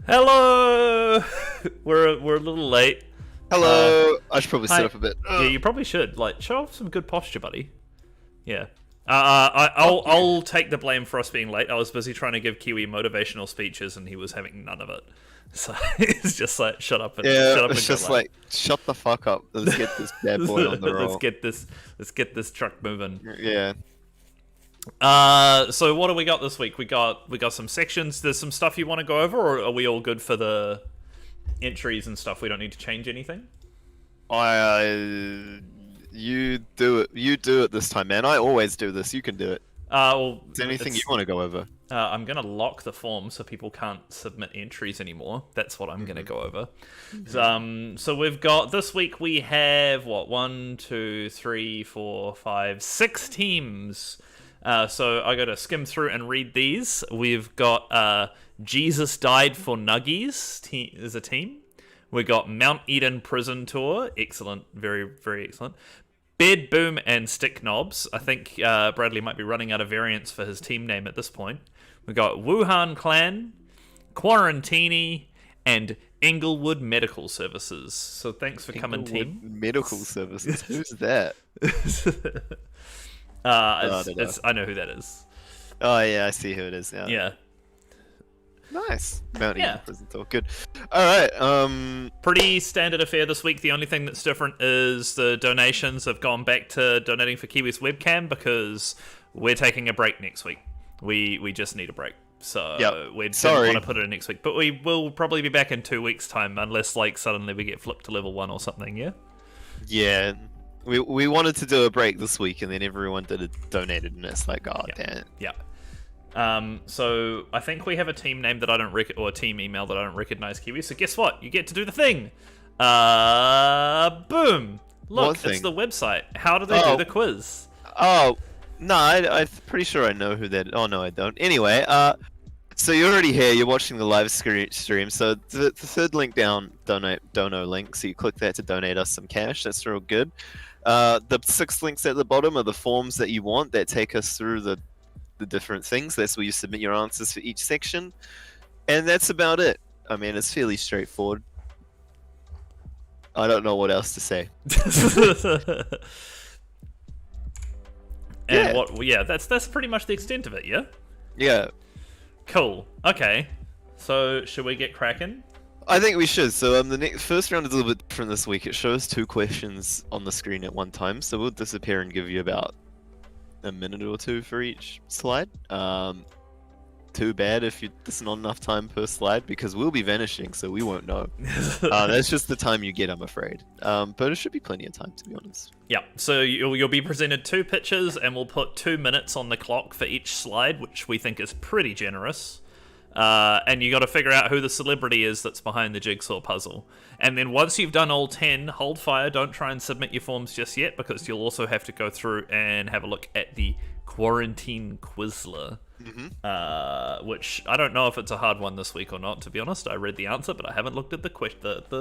Hello! we're a little late. Hello! I should probably sit up a bit. Yeah, you probably should. Like, show off some good posture, buddy. Yeah. I'll take the blame for us being late. I was busy trying to give Kiwi motivational speeches, and he was having none of it. So it's just like, shut up and it's just like, shut the fuck up. Let's get this bad boy on the roll. Let's get this truck moving. Yeah. So what do we got this week? We got some sections. There's some stuff you want to go over, or are we all good for the entries and stuff? We don't need to change anything. You do it. You do it this time, man. I always do this. You can do it. Well, is there anything you want to go over? I'm gonna lock the form so people can't submit entries anymore. That's what I'm gonna go over. So we've got this week. We have what 1, 2, 3, 4, 5, 6 teams. So I got to skim through and read these. We've got Jesus Died for Nuggies as a team. We got Mount Eden Prison Tour. Excellent. Very, very excellent. Bed Boom and Stick Knobs. I think Bradley might be running out of variants for his team name at this point. We got Wuhan Clan, Quarantini, and Englewood Medical Services. So thanks for coming, team. Medical Services. Who's that? I know who that is. Oh yeah, I see who it is. Yeah. Nice. Mount Eden Prison Tour. Good. All right. Pretty standard affair this week. The only thing that's different is the donations have gone back to donating for Kiwi's webcam because we're taking a break next week. We just need a break. So we didn't want to put it in next week. But we will probably be back in 2 weeks' time unless like suddenly we get flipped to level 1 or something, yeah? Yeah. We wanted to do a break this week and then everyone donated and it's like, oh damn. Yeah. So I think we have a team name that I don't or a team email that I don't recognize, Kiwi. So guess what? You get to do the thing. Boom. Look, it's the website. How do they do the quiz? Oh, no, I'm pretty sure I know who that. Oh no, I don't. Anyway, so you're already here. You're watching the live stream. So the third link down, dono link. So you click that to donate us some cash. That's real good. The 6 links at the bottom are the forms that you want that take us through the different things. That's where you submit your answers for each section, and that's about it. I mean, it's fairly straightforward. I don't know what else to say. That's pretty much the extent of it. Yeah. Cool. Okay. So should we get cracking? I think we should. So the first round is a little bit different this week. It shows 2 questions on the screen at one time, so we'll disappear and give you about a minute or 2 for each slide. Too bad if there's not enough time per slide because we'll be vanishing, so we won't know. That's just the time you get, I'm afraid. But it should be plenty of time, to be honest. Yeah. So you'll be presented 2 pictures, and we'll put 2 minutes on the clock for each slide, which we think is pretty generous. and you got to figure out who the celebrity is that's behind the jigsaw puzzle. And then once you've done all 10, hold fire. Don't try and submit your forms just yet, because you'll also have to go through and have a look at the Quarantine Quizler, which I don't know if it's a hard one this week or not, to be honest. I read the answer, but I haven't looked at the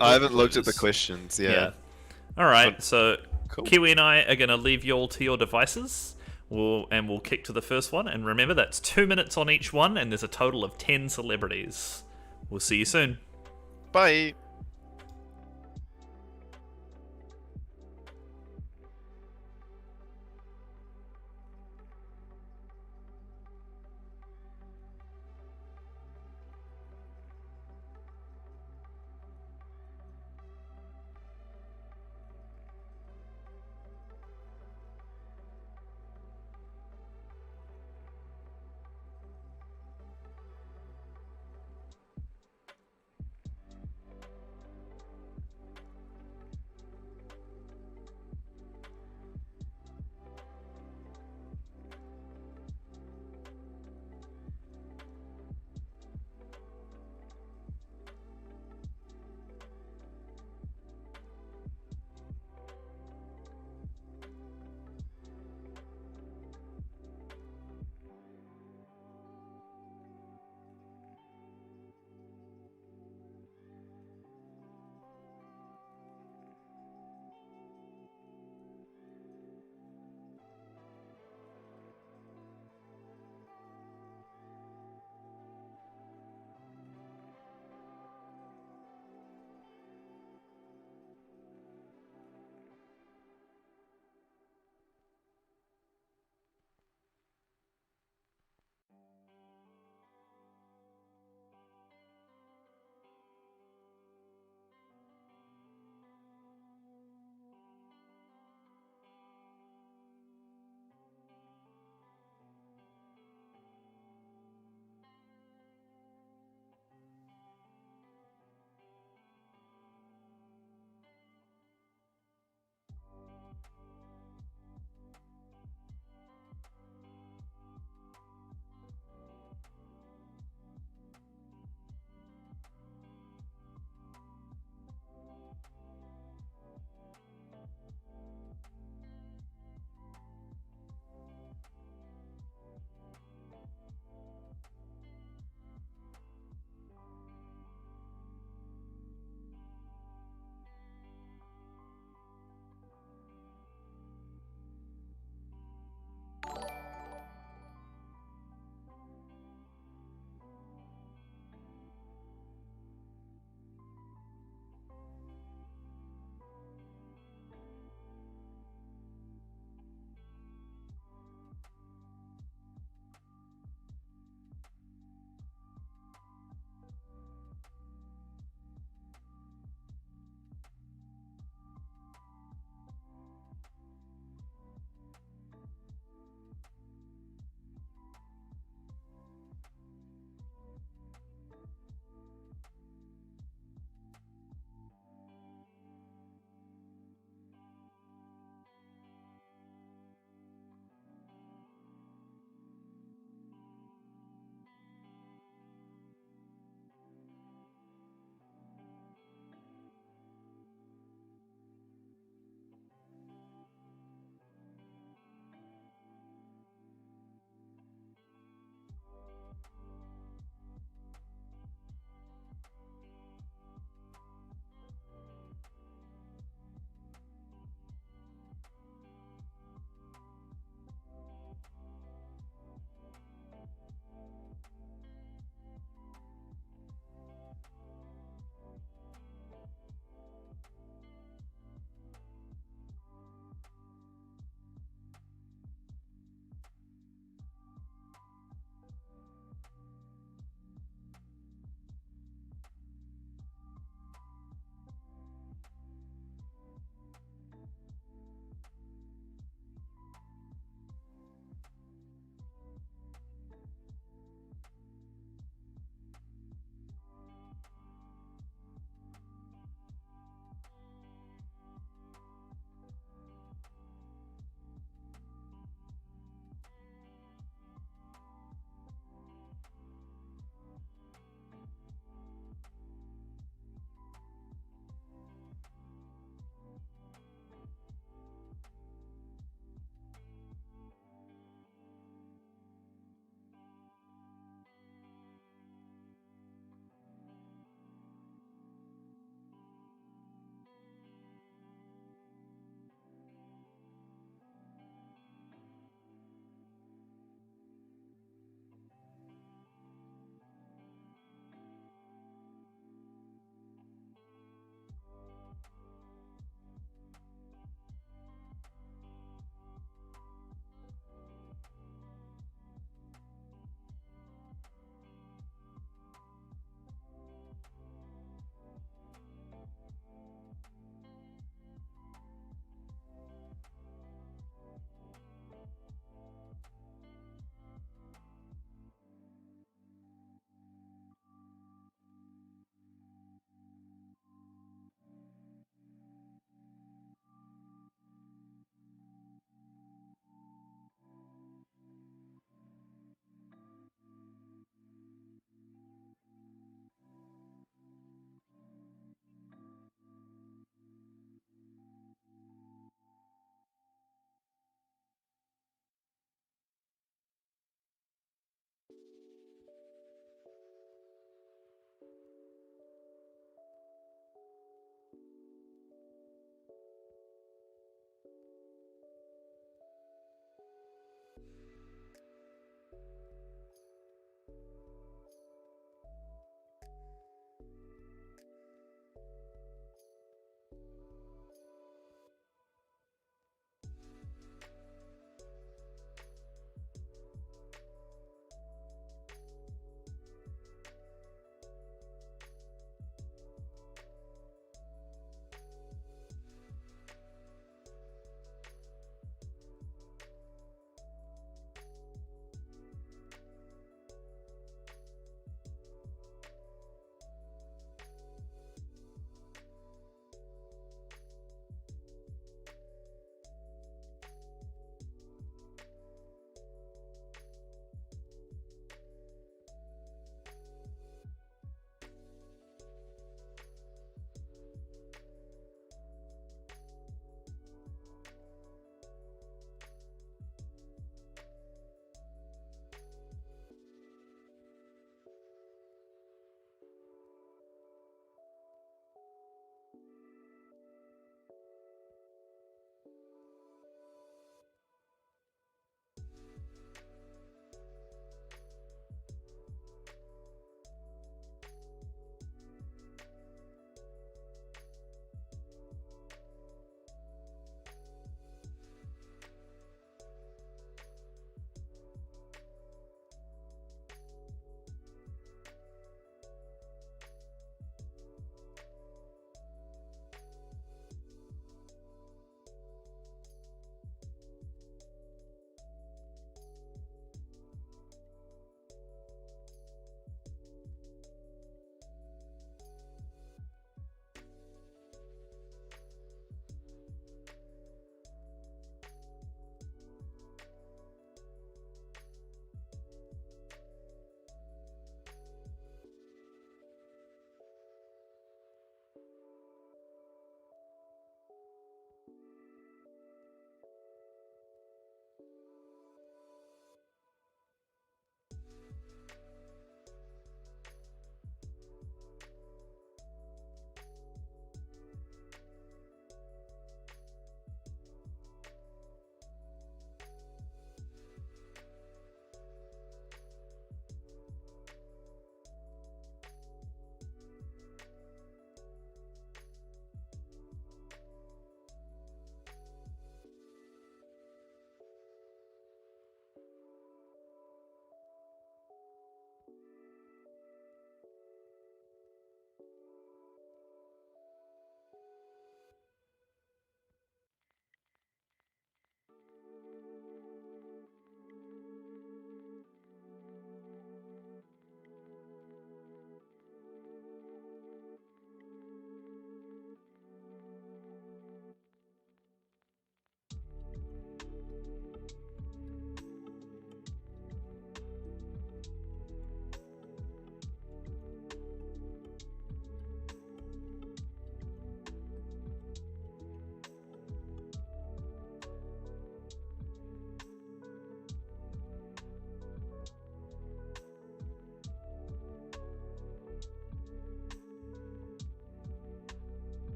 I haven't looked at the questions, yeah. All right, so cool. Kiwi and I are going to leave you all to your devices. We'll kick to the first one, and remember, that's 2 minutes on each one, and there's a total of 10 celebrities. We'll see you soon. Bye.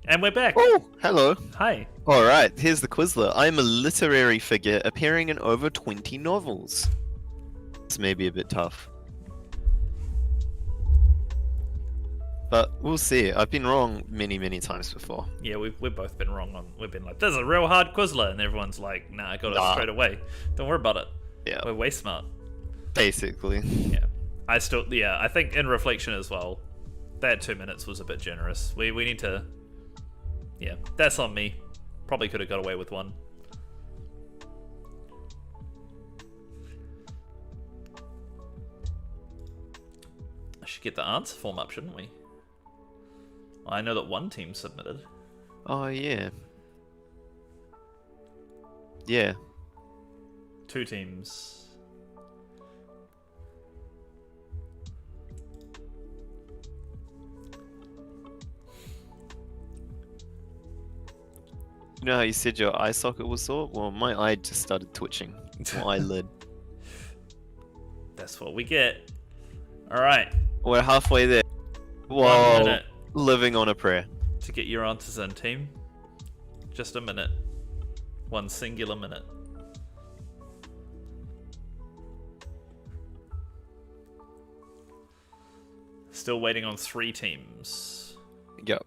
And we're back. Oh, hello. Hi. Alright, here's the Quizler. I'm a literary figure appearing in over 20 novels. This may be a bit tough. But we'll see. I've been wrong many, many times before. Yeah, we've both been wrong on. We've been like, "There's a real hard Quizler," and everyone's like, "Nah, I got it straight away. Don't worry about it. Yeah. We're way smart." Basically. Yeah. I think in reflection as well, that 2 minutes was a bit generous. We need to. Yeah, that's on me. Probably could have got away with one. I should get the answer form up, shouldn't we? I know that one team submitted. Oh, yeah. Yeah. 2 teams. You know how you said your eye socket was sore? Well, my eye just started twitching. My eyelid. That's what we get. Alright. We're halfway there. 1 Whoa. minute Living on a prayer. to get your answers in, team. Just a minute. 1 singular minute. Still waiting on 3 teams. Yep.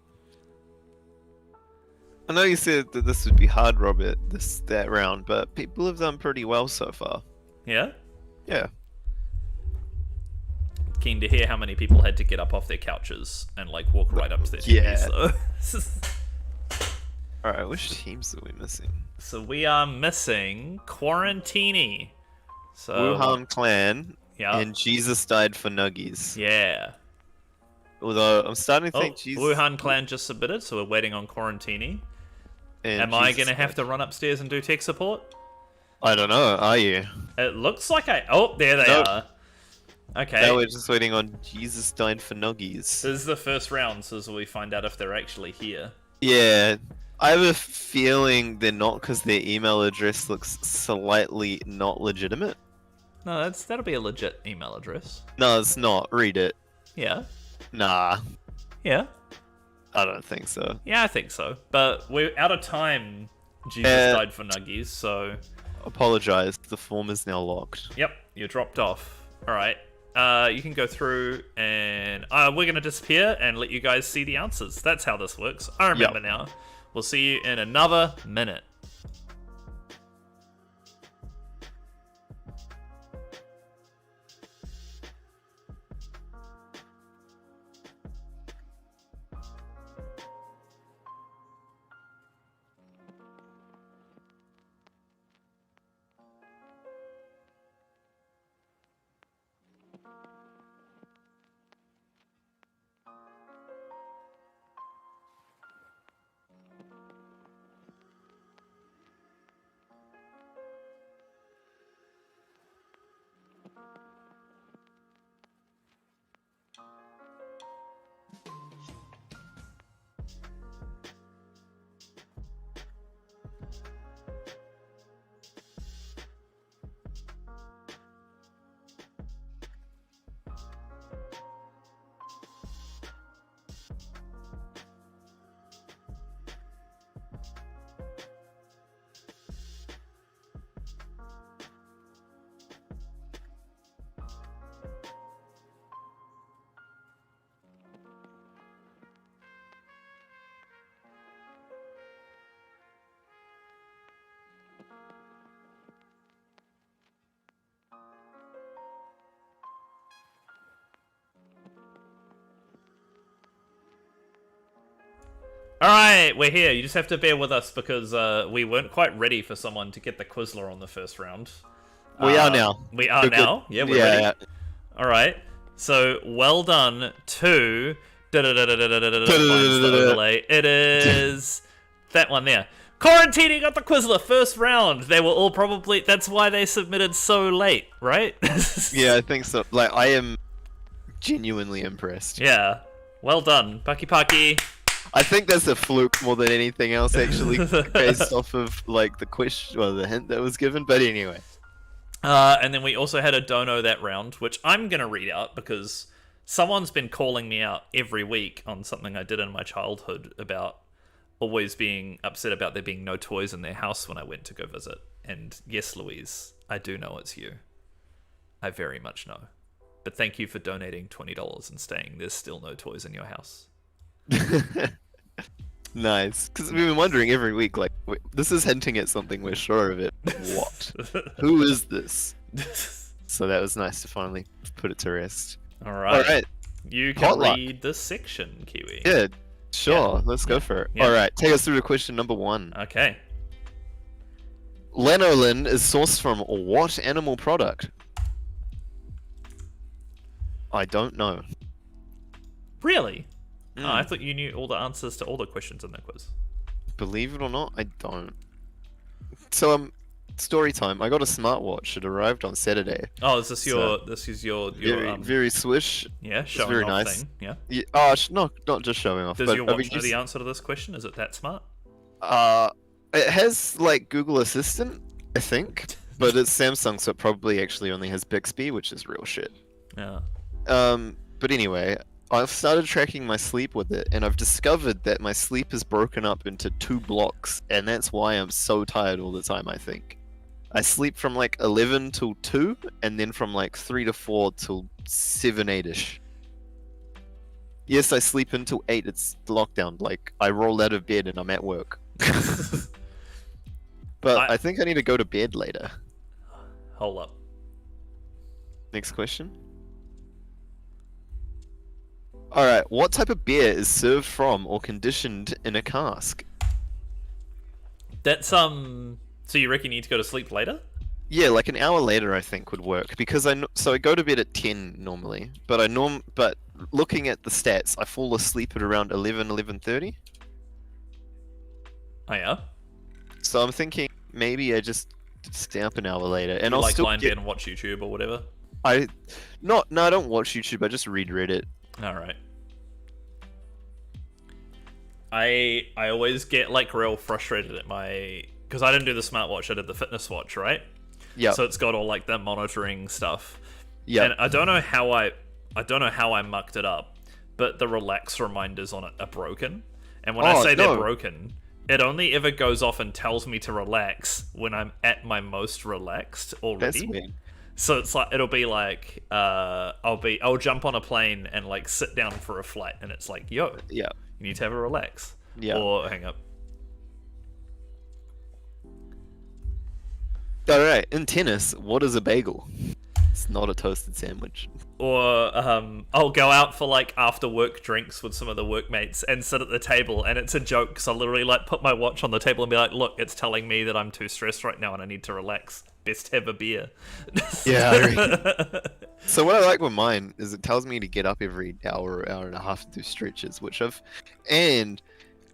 I know you said that this would be hard, Robert, that round, but people have done pretty well so far. Yeah? Yeah. Keen to hear how many people had to get up off their couches and like walk right up to their Yeah. TVs, though. Alright, which teams are we missing? So we are missing Quarantini. So Wuhan Clan yeah. and Jesus Died for Nuggies. Yeah. Although I'm starting to Oh, think Jesus... Wuhan Clan just submitted, so we're waiting on Quarantini. and Am I Jesus going to have Died. to run upstairs and do tech support? I don't know, are you? It looks like I... Oh, there they Nope. are. Okay. Now we're just waiting on Jesus Died for Nuggies. This is the first round, so as we find out if they're actually here. Yeah, I have a feeling they're not because their email address looks slightly not legitimate. No, that'll be a legit email address. No, it's not. Read it. Yeah. Nah, Yeah. I don't think so. Yeah, I think so. But we're out of time. Jesus died for Nuggies, so... Apologize, the form is now locked. Yep, you dropped off. Alright. You can go through and... we're going to disappear and let you guys see the answers. That's how this works. I remember now. We'll see you in another minute. Alright, we're here. You just have to bear with us because we weren't quite ready for someone to get the Quizler on the first round. We are now. We are We're now? good. Yeah, we're ready. Alright, so well done to... Finds the overlay. It is... that one there. Quarantini got the Quizler first round. They were all probably... That's why they submitted so late, right? Yeah, I think so. Like, I am genuinely impressed. Yeah. Well done. Paki Paki. I think that's a fluke more than anything else, actually, based off of, like, the question, well, the hint that was given, but anyway. And then we also had a dono that round, which I'm going to read out because someone's been calling me out every week on something I did in my childhood about always being upset about there being no toys in their house when I went to go visit. And yes, Louise, I do know it's you. I very much know. But thank you for donating $20 and saying there's still no toys in your house. Nice. Because we've been wondering every week, like, this is hinting at something, we're sure of it. What? Who is this? So that was nice to finally put it to rest. Alright. You can read this section, Kiwi. Yeah, sure. Let's go for it. Yeah. Alright, take us through to question number 1. Okay. Lanolin is sourced from what animal product? I don't know. Really? Oh, I thought you knew all the answers to all the questions in the quiz. Believe it or not, I don't. So, story time. I got a smartwatch. It arrived on Saturday. Oh, is this your? This is your very swish. Yeah, showing very off nice thing. Yeah. Yeah. Oh, not just showing off. Does but, your watch know the answer to this question? Is it that smart? It has like Google Assistant, I think, but it's Samsung, so it probably actually only has Bixby, which is real shit. Yeah. But anyway, I've started tracking my sleep with it, and I've discovered that my sleep is broken up into 2 blocks, and that's why I'm so tired all the time, I think. I sleep from like 11 till 2, and then from like 3 to 4 till 7, 8-ish. Yes, I sleep until 8, it's lockdown, like, I roll out of bed and I'm at work. But I think I need to go to bed later. Hold up. Next question. Alright, what type of beer is served from or conditioned in a cask? That's so you reckon you need to go to sleep later? Yeah, like an hour later I think would work, because I go to bed at 10 normally, but but looking at the stats, I fall asleep at around 11:30. Oh yeah. So I'm thinking maybe I just stay up an hour later, and I'll like still lie in bed and watch YouTube or whatever. I don't watch YouTube. I just read Reddit. All right. I always get like real frustrated at because I didn't do the smartwatch. I did the fitness watch, right? Yeah. So it's got all like the monitoring stuff. Yeah. And I don't know how I mucked it up, but the relax reminders on it are broken. And when I say they're broken, it only ever goes off and tells me to relax when I'm at my most relaxed already. That's weird. So it's like it'll be like I'll jump on a plane and like sit down for a flight, and it's like, yo, yeah, you need to have a relax. Yeah. Or hang up. Alright, in tennis, what is a bagel? It's not a toasted sandwich. Or I'll go out for like after work drinks with some of the workmates and sit at the table, and it's a joke because I literally like put my watch on the table and be like, look, it's telling me that I'm too stressed right now and I need to relax. Best have a beer. Yeah, I agree. So what I like with mine is it tells me to get up every hour or hour and a half to do stretches, and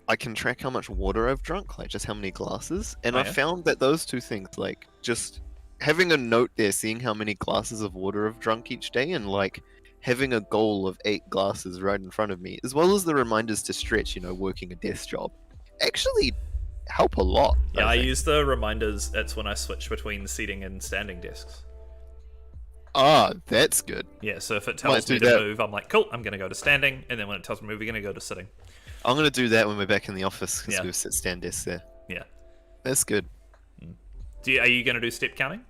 I can track how much water I've drunk, like just how many glasses. And I found that those two things, like just having a note there, seeing how many glasses of water I've drunk each day, and like having a goal of 8 glasses right in front of me, as well as the reminders to stretch, working a desk job, actually help a lot. Yeah, I use the reminders. That's when I switch between seating and standing desks. Ah, that's good. Yeah, so if it tells me to move, I'm like, cool, I'm going to go to standing, and then when it tells me to move, we're going to go to sitting. I'm going to do that when we're back in the office, because we've set stand desks there. Yeah. That's good. Are you going to do step counting?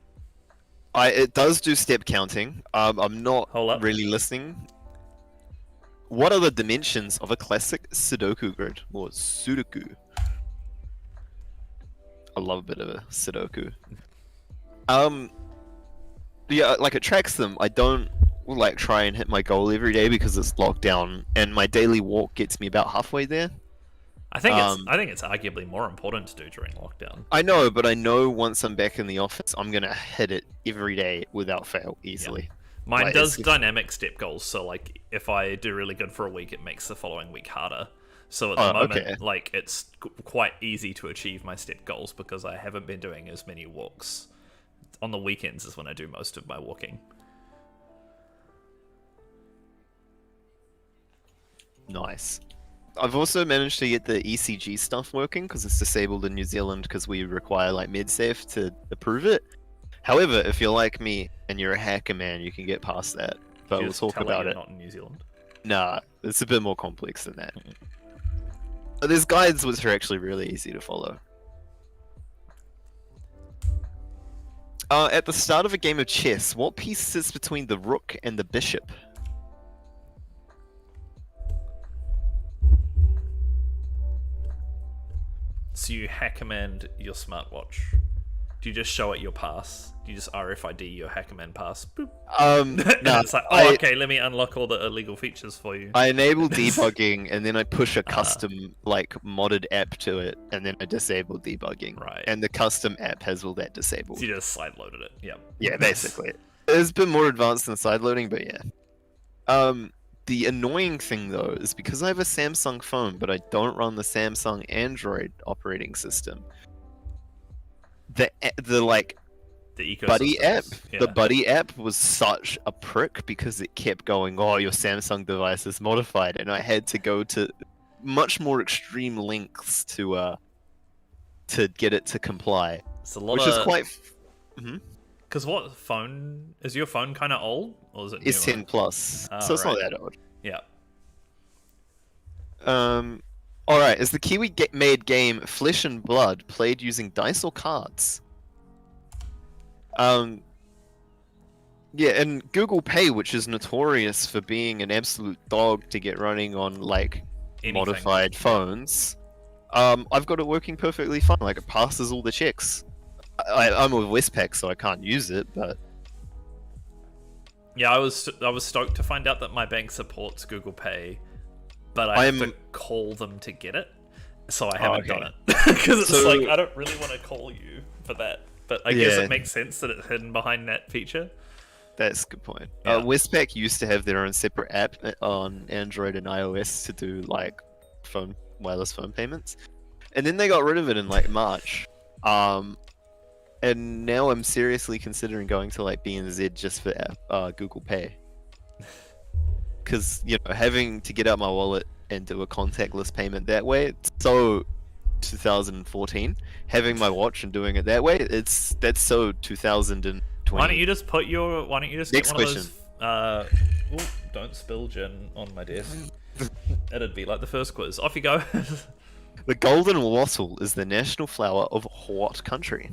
It does do step counting. I'm not really listening. What are the dimensions of a classic Sudoku grid, or Sudoku? I love a bit of a Sudoku. Yeah, like it tracks them. I don't like try and hit my goal every day because it's locked down, and my daily walk gets me about halfway there. I think it's arguably more important to do during lockdown. I know, but I know once I'm back in the office, I'm gonna hit it every day without fail, easily. Yeah. Mine does dynamic step goals, so like if I do really good for a week, it makes the following week harder. So at the moment, like it's quite easy to achieve my step goals because I haven't been doing as many walks. On the weekends is when I do most of my walking. Nice. I've also managed to get the ECG stuff working because it's disabled in New Zealand because we require like MedSafe to approve it. However, if you're like me and you're a hacker, man, you can get past that. But we'll talk about it. Not in New Zealand. Nah, it's a bit more complex than that. There's guides which are actually really easy to follow. At the start of a game of chess, what piece sits between the rook and the bishop? So you hack command your smartwatch. Do you just show it your pass? Do you just RFID your hack command pass? Boop. No, It's like, oh, okay, let me unlock all the illegal features for you. I enable debugging, and then I push a custom, like, modded app to it, and then I disable debugging. Right. And the custom app has all that disabled. So you just sideloaded it. Yep. Yeah, basically. It's a bit more advanced than sideloading, but yeah. The annoying thing, though, is because I have a Samsung phone, but I don't run the Samsung Android operating system. The Buddy app, Yeah. the Buddy app was such a prick because it kept going, oh, your Samsung device is modified, and I had to go to much more extreme lengths to get it to comply, It's a lot which of... is quite. Because what phone... Is your phone kind of old? Or is it It's newer? 10 plus, Oh, so it's not right. that old. Yeah. Alright, is the Kiwi made game Flesh and Blood played using dice or cards? Yeah, and Google Pay, which is notorious for being an absolute dog to get running on, like, Anything. modified phones, I've got it working perfectly fine. Like, it passes all the checks. I'm with Westpac, so I can't use it, but... Yeah, I was stoked to find out that my bank supports Google Pay, but I have to call them to get it, so I haven't done it. Because it's like, I don't really want to call you for that, but I guess it makes sense that it's hidden behind that feature. That's a good point. Yeah. Westpac used to have their own separate app on Android and iOS to do, like, wireless phone payments. And then they got rid of it in, like, March. And now I'm seriously considering going to, like, BNZ just for Google Pay. Because, you know, having to get out my wallet and do a contactless payment that way, it's so 2014. Having my watch and doing it that way, that's so 2020. Why don't you just get Next one of those... ooh, don't spill gin on my desk. It'd be like the first quiz. Off you go. The golden wattle is the national flower of what country?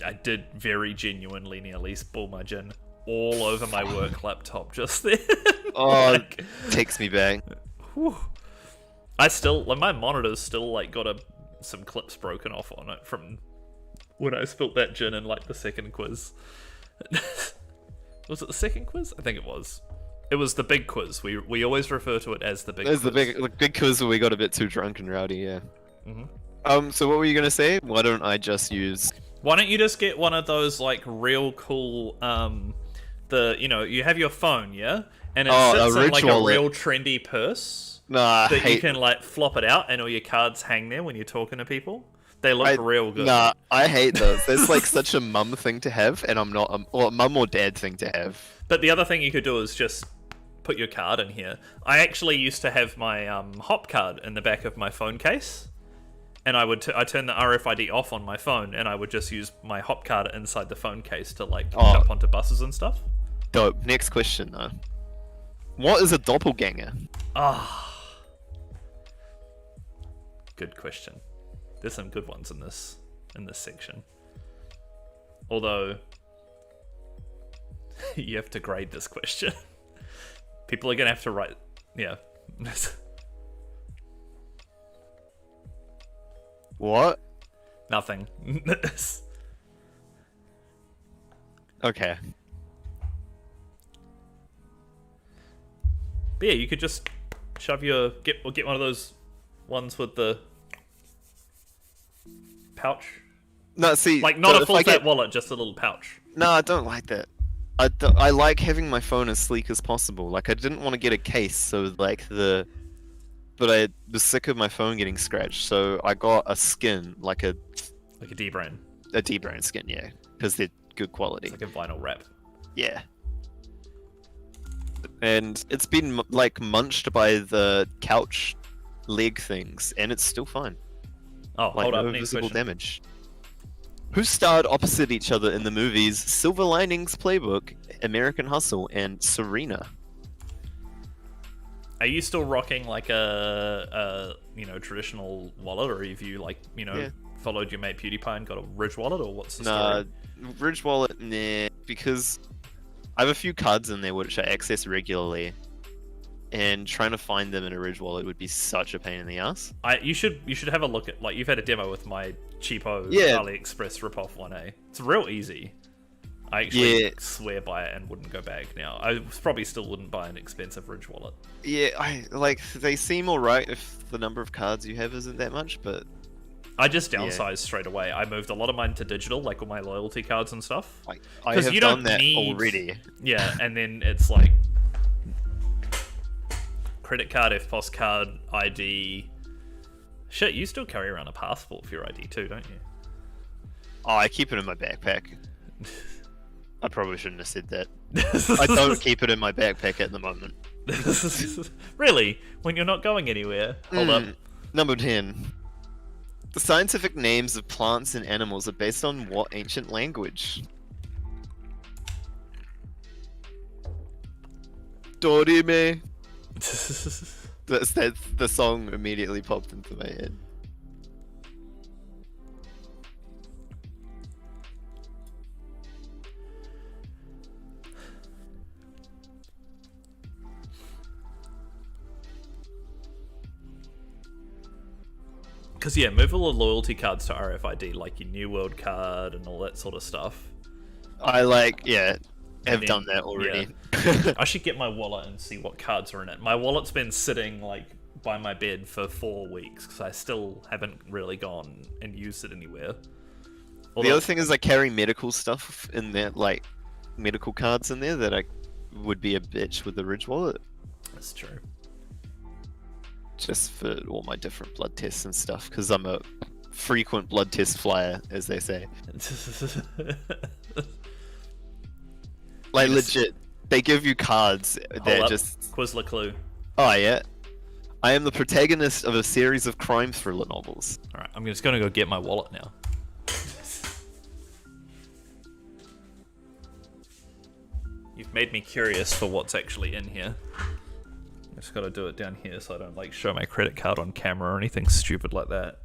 I did very genuinely nearly spill my gin all over my work laptop just then. Oh, takes me back. Whew. I still, like, my monitor's still, like, got some clips broken off on it from when I spilt that gin in, like, the second quiz. Was it the second quiz? I think it was. It was the big quiz. We always refer to it as the big quiz. The big quiz where we got a bit too drunk and rowdy, yeah. So what were you gonna say? Why don't you just get one of those, like, real cool, you have your phone, yeah? And it a sits in, like, a wallet. real trendy purse. Nah, That you can, like, flop it out and all your cards hang there when you're talking to people. They look real good. Nah, I hate those. That's like such a mum thing to have, and I'm not, or mum or dad thing to have. But the other thing you could do is just put your card in here. I actually used to have my hop card in the back of my phone case, and I turn the RFID off on my phone, and I would just use my hop card inside the phone case to, like, jump onto buses and stuff. Dope. Next question though. What is a doppelganger? Good question. There's some good ones in this section. Although you have to grade this question. People are gonna have to write. Yeah. What? Nothing. Okay. But yeah, you could just shove get one of those ones with the pouch. No, see, Like, not a full fat wallet, just a little pouch. No, I don't like that. I like having my phone as sleek as possible. Like, I didn't want to get a case, so like but I was sick of my phone getting scratched, so I got a skin, like a D-brand. A D-brand skin, yeah, because they're good quality. It's like a vinyl wrap. Yeah. And it's been like munched by the couch leg things, and it's still fine. Oh, Like, hold up, no next visible question. damage. Who starred opposite each other in the movies Silver Linings Playbook, American Hustle, and Serena? Are you still rocking like a traditional wallet, or have you followed your mate PewDiePie and got a Ridge wallet, or what's the story? Ridge wallet, nah, because I have a few cards in there which I access regularly, and trying to find them in a Ridge wallet would be such a pain in the ass. You should have a look at, like, you've had a demo with my cheapo AliExpress ripoff one, eh? It's real easy. I actually swear by it and wouldn't go back now. I probably still wouldn't buy an expensive Ridge wallet. Yeah, they seem alright if the number of cards you have isn't that much, but I just downsized straight away. I moved a lot of mine to digital, like all my loyalty cards and stuff. I have done that already. Yeah, and then it's like credit card, FPOS card, ID. Shit, you still carry around a passport for your ID too, don't you? Oh, I keep it in my backpack. I probably shouldn't have said that. I don't keep it in my backpack at the moment. Really? When you're not going anywhere? Hold up. Number 10. The scientific names of plants and animals are based on what ancient language? Dorime. That's the song immediately popped into my head. Because, yeah, move all the loyalty cards to RFID, like your New World card and all that sort of stuff. I have done that already. Yeah. I should get my wallet and see what cards are in it. My wallet's been sitting, like, by my bed for 4 weeks, because I still haven't really gone and used it anywhere. The other thing is I carry medical stuff in there, like, medical cards in there that I would be a bitch with the Ridge wallet. That's true. Just for all my different blood tests and stuff, because I'm a frequent blood test flyer, as they say. Like, legit, they give you cards that just... Quizlet clue. Oh, yeah. I am the protagonist of a series of crime thriller novels. Alright, I'm just gonna go get my wallet now. You've made me curious for what's actually in here. I just gotta do it down here so I don't, like, show my credit card on camera or anything stupid like that.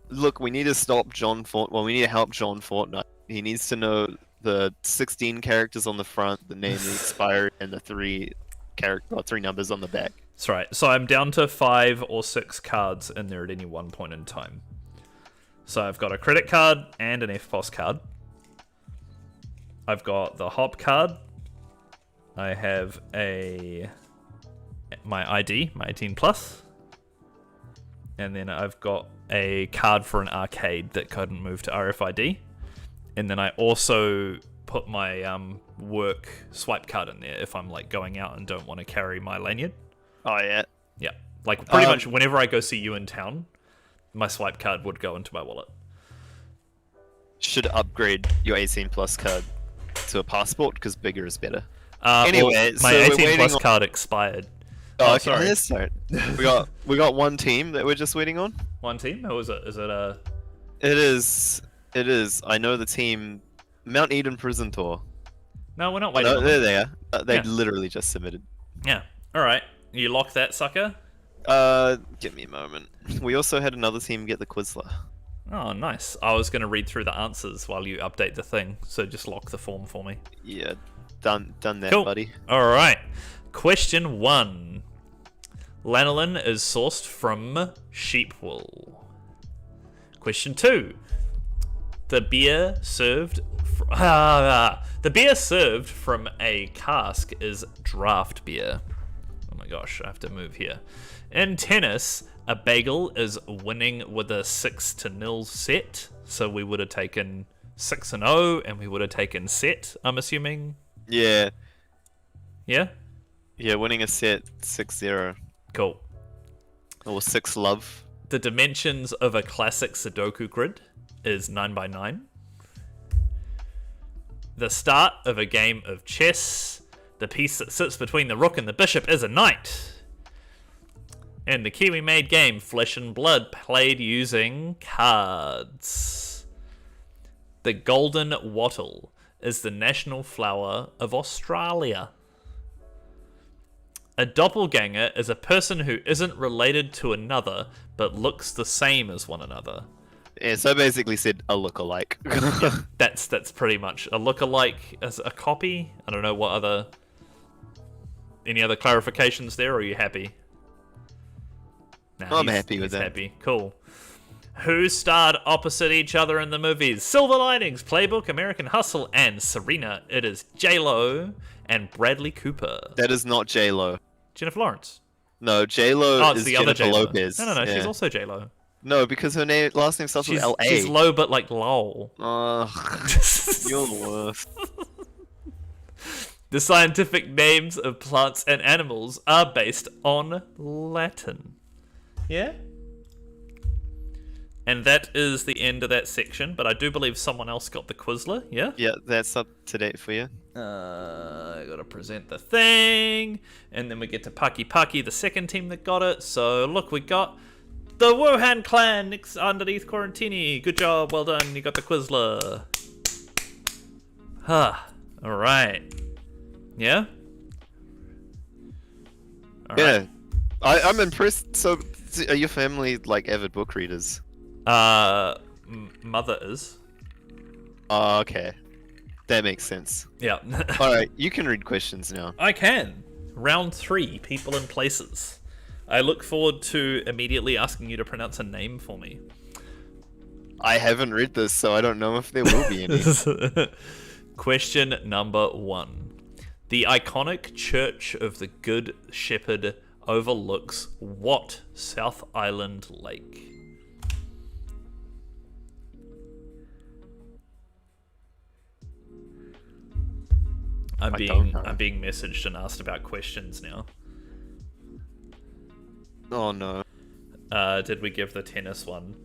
Look, we need to stop John we need to help John Fortnite. He needs to know the 16 characters on the front, the name, the expiry, and the three numbers on the back. That's right. So I'm down to 5 or 6 cards in there at any one point in time. So I've got a credit card and an FPOS card. I've got the Hop card. I have my ID, my 18 plus. And then I've got a card for an arcade that couldn't move to RFID. And then I also put my work swipe card in there if I'm, like, going out and don't want to carry my lanyard. Oh, yeah. Yeah. Like, pretty much whenever I go see you in town, my swipe card would go into my wallet. Should upgrade your 18 plus card to a passport, because bigger is better. Anyway, my 18 plus card expired. Oh, sorry. Yes, sorry. we got one team that we're just waiting on. One team? Or is it a... It is. I know the team. Mount Eden Prison Tour. No, we're not waiting on there them. they are. They literally just submitted. Yeah. Alright. You lock that sucker? Give me a moment. We also had another team get the Quizlet. Oh, nice. I was going to read through the answers while you update the thing, so just lock the form for me. Yeah. Done that, cool. buddy. Alright. Question 1. Lanolin is sourced from sheep wool. Question 2. The beer served from a cask is draft beer. Oh my gosh, I have to move here. In tennis, a bagel is winning with a 6-0 set. So we would have taken 6-0 and we would have taken set, I'm assuming. Yeah. Yeah? Yeah, winning a set 6-0. Cool. Or 6-love. The dimensions of a classic Sudoku grid is 9x9. The start of a game of chess, the piece that sits between the rook and the bishop is a knight. And the Kiwi-made game Flesh and Blood played using cards. The golden wattle is the national flower of Australia. A doppelganger is a person who isn't related to another, but looks the same as one another. Yeah, so I basically said a lookalike. That's pretty much a lookalike as a copy. I don't know what other... Any other clarifications there, or are you happy? Nah, I'm happy with he's that. Happy. Cool. Who starred opposite each other in the movies? Silver Linings, Playbook, American Hustle, and Serena. It is J-Lo and Bradley Cooper. That is not J-Lo. Jennifer Lawrence. No, J-Lo Oh, it's is the Jennifer other J-Lo. Lopez. No, Yeah. she's also J-Lo. No, because her last name starts with L-A. She's low, but like lol. You're the worst. The scientific names of plants and animals are based on Latin. Yeah? And that is the end of that section, but I do believe someone else got the Quizlet, yeah? Yeah, that's up to date for you. I gotta present the thing, and then we get to Paki Paki, the second team that got it. So look, we got the Wuhan clan underneath Quarantini. Good job, well done, you got the Quizlet. Alright. Yeah? All Yeah. right. I'm impressed. So, are your family like avid book readers? Mother is. Oh, okay. That makes sense. Yeah. Alright, you can read questions now. I can. Round 3, people and places. I look forward to immediately asking you to pronounce a name for me. I haven't read this, so I don't know if there will be any. Question number 1. The iconic Church of the Good Shepherd overlooks what South Island lake? I'm being messaged and asked about questions now. Oh no. Did we give the tennis one?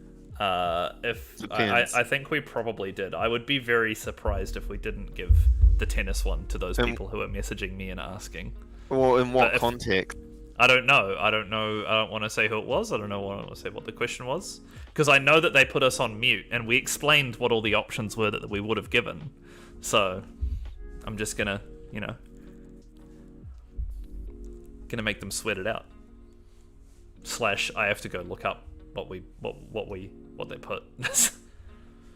If Depends. I think we probably did. I would be very surprised if we didn't give the tennis one to those people who are messaging me and asking. Well, in what context? I don't know. I don't want to say who it was. I don't want to say what the question was. Because I know that they put us on mute and we explained what all the options were that we would have given. So, I'm just gonna, gonna make them sweat it out. / I have to go look up what they put.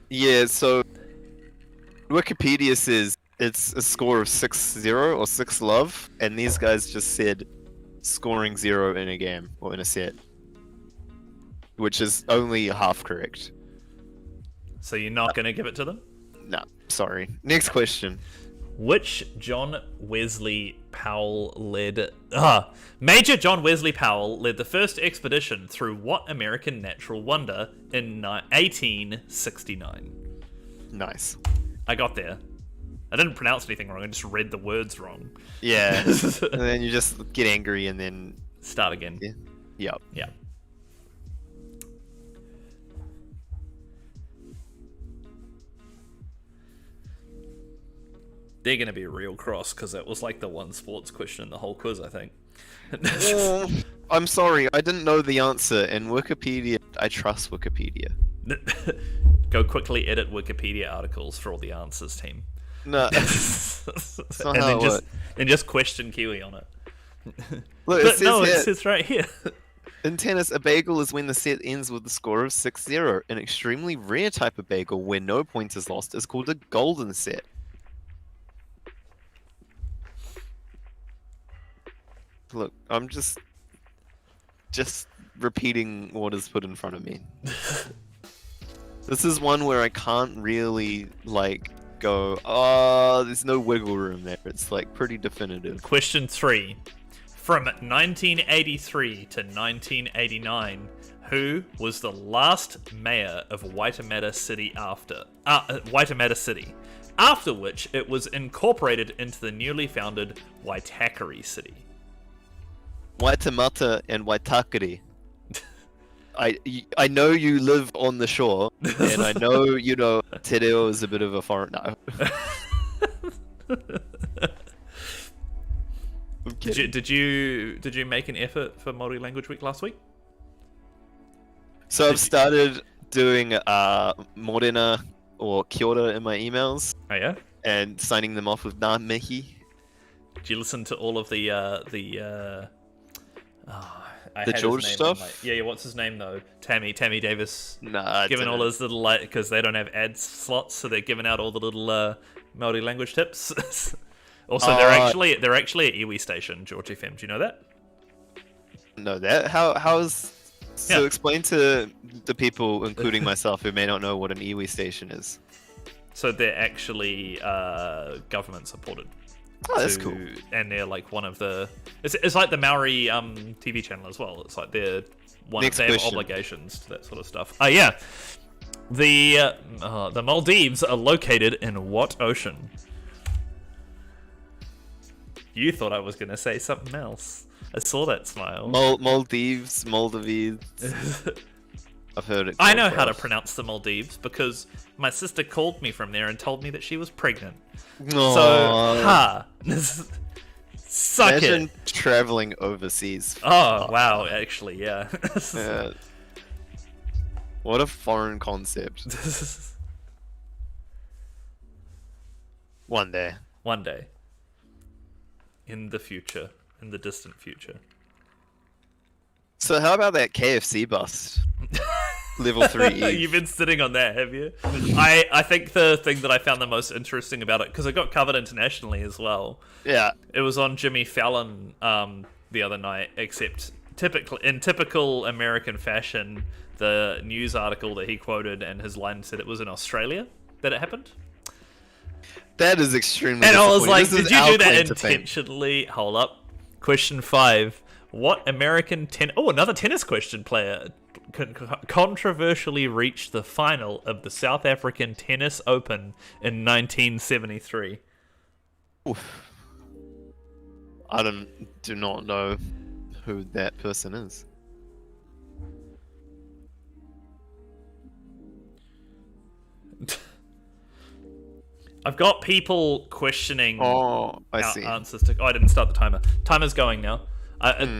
Yeah, so Wikipedia says it's a score of 6-0 or 6-love, and these guys just said scoring 0 in a game or in a set, which is only half correct. So you're not going to give it to them? No, sorry. Next question. Which John Wesley Powell led... Major John Wesley Powell led the first expedition through what American natural wonder in 1869? Nice. I got there. I didn't pronounce anything wrong, I just read the words wrong. Yeah, and then you just get angry and then... Start again. Yeah. Yep. Yeah. They're going to be real cross because that was like the one sports question in the whole quiz, I think. Oh, I'm sorry, I didn't know the answer, and Wikipedia, I trust Wikipedia. Go quickly edit Wikipedia articles for all the answers, team. No, and just question Kiwi on it. Look, But no, it says right here. In tennis, a bagel is when the set ends with a score of 6-0. An extremely rare type of bagel where no point is lost is called a golden set. Look, I'm just repeating what is put in front of me. This is one where I can't really, go, oh, there's no wiggle room there. It's, pretty definitive. Question 3. From 1983 to 1989, who was the last mayor of Waitemata City after which it was incorporated into the newly founded Waitakere City? Waitemata and Waitakere. I know you live on the shore, and I know, Te Reo is a bit of a foreign... No. Did you make an effort for Māori Language Week last week? So I've started doing Morena or Kia ora in my emails. Oh yeah? And signing them off with Ngā mihi. Did you listen to all of the I had his George name stuff? on yeah, what's his name though? Tammy Davis. Nah, Giving all his little because they don't have ad slots, so they're giving out all the little Māori language tips. Also, they're actually at Iwi Station, George FM. Do you know that? know that. How's so? Yeah. Explain to the people, including myself, who may not know what an iwi station is. So they're actually government supported. Oh, that's cool. And they're like one of the. It's like the Maori TV channel as well. It's like they're one of their obligations to that sort of stuff. Yeah. The Maldives are located in what ocean? You thought I was gonna say something else. I saw that smile. Maldives. I've heard it. I know how to pronounce the Maldives because my sister called me from there and told me that she was pregnant. Aww. So, suck Imagine it. traveling overseas. Oh, wow, actually, yeah. Yeah. What a foreign concept. One day. One day. In the future. In the distant future. So how about that KFC bust? Level 3 You've been sitting on that, have you? I think the thing that I found the most interesting about it, because it got covered internationally as well. Yeah. It was on Jimmy Fallon the other night, except in typical American fashion, the news article that he quoted and his line said it was in Australia that it happened. That is extremely And I was like, This did is you do our that claim to fame. intentionally? Hold up. Question 5. What American another tennis question player controversially reached the final of the South African Tennis Open in 1973? Oof. I do not know who that person is. I've got people questioning Oh, I our see. answers to. Oh, I didn't start the timer. Timer's going now.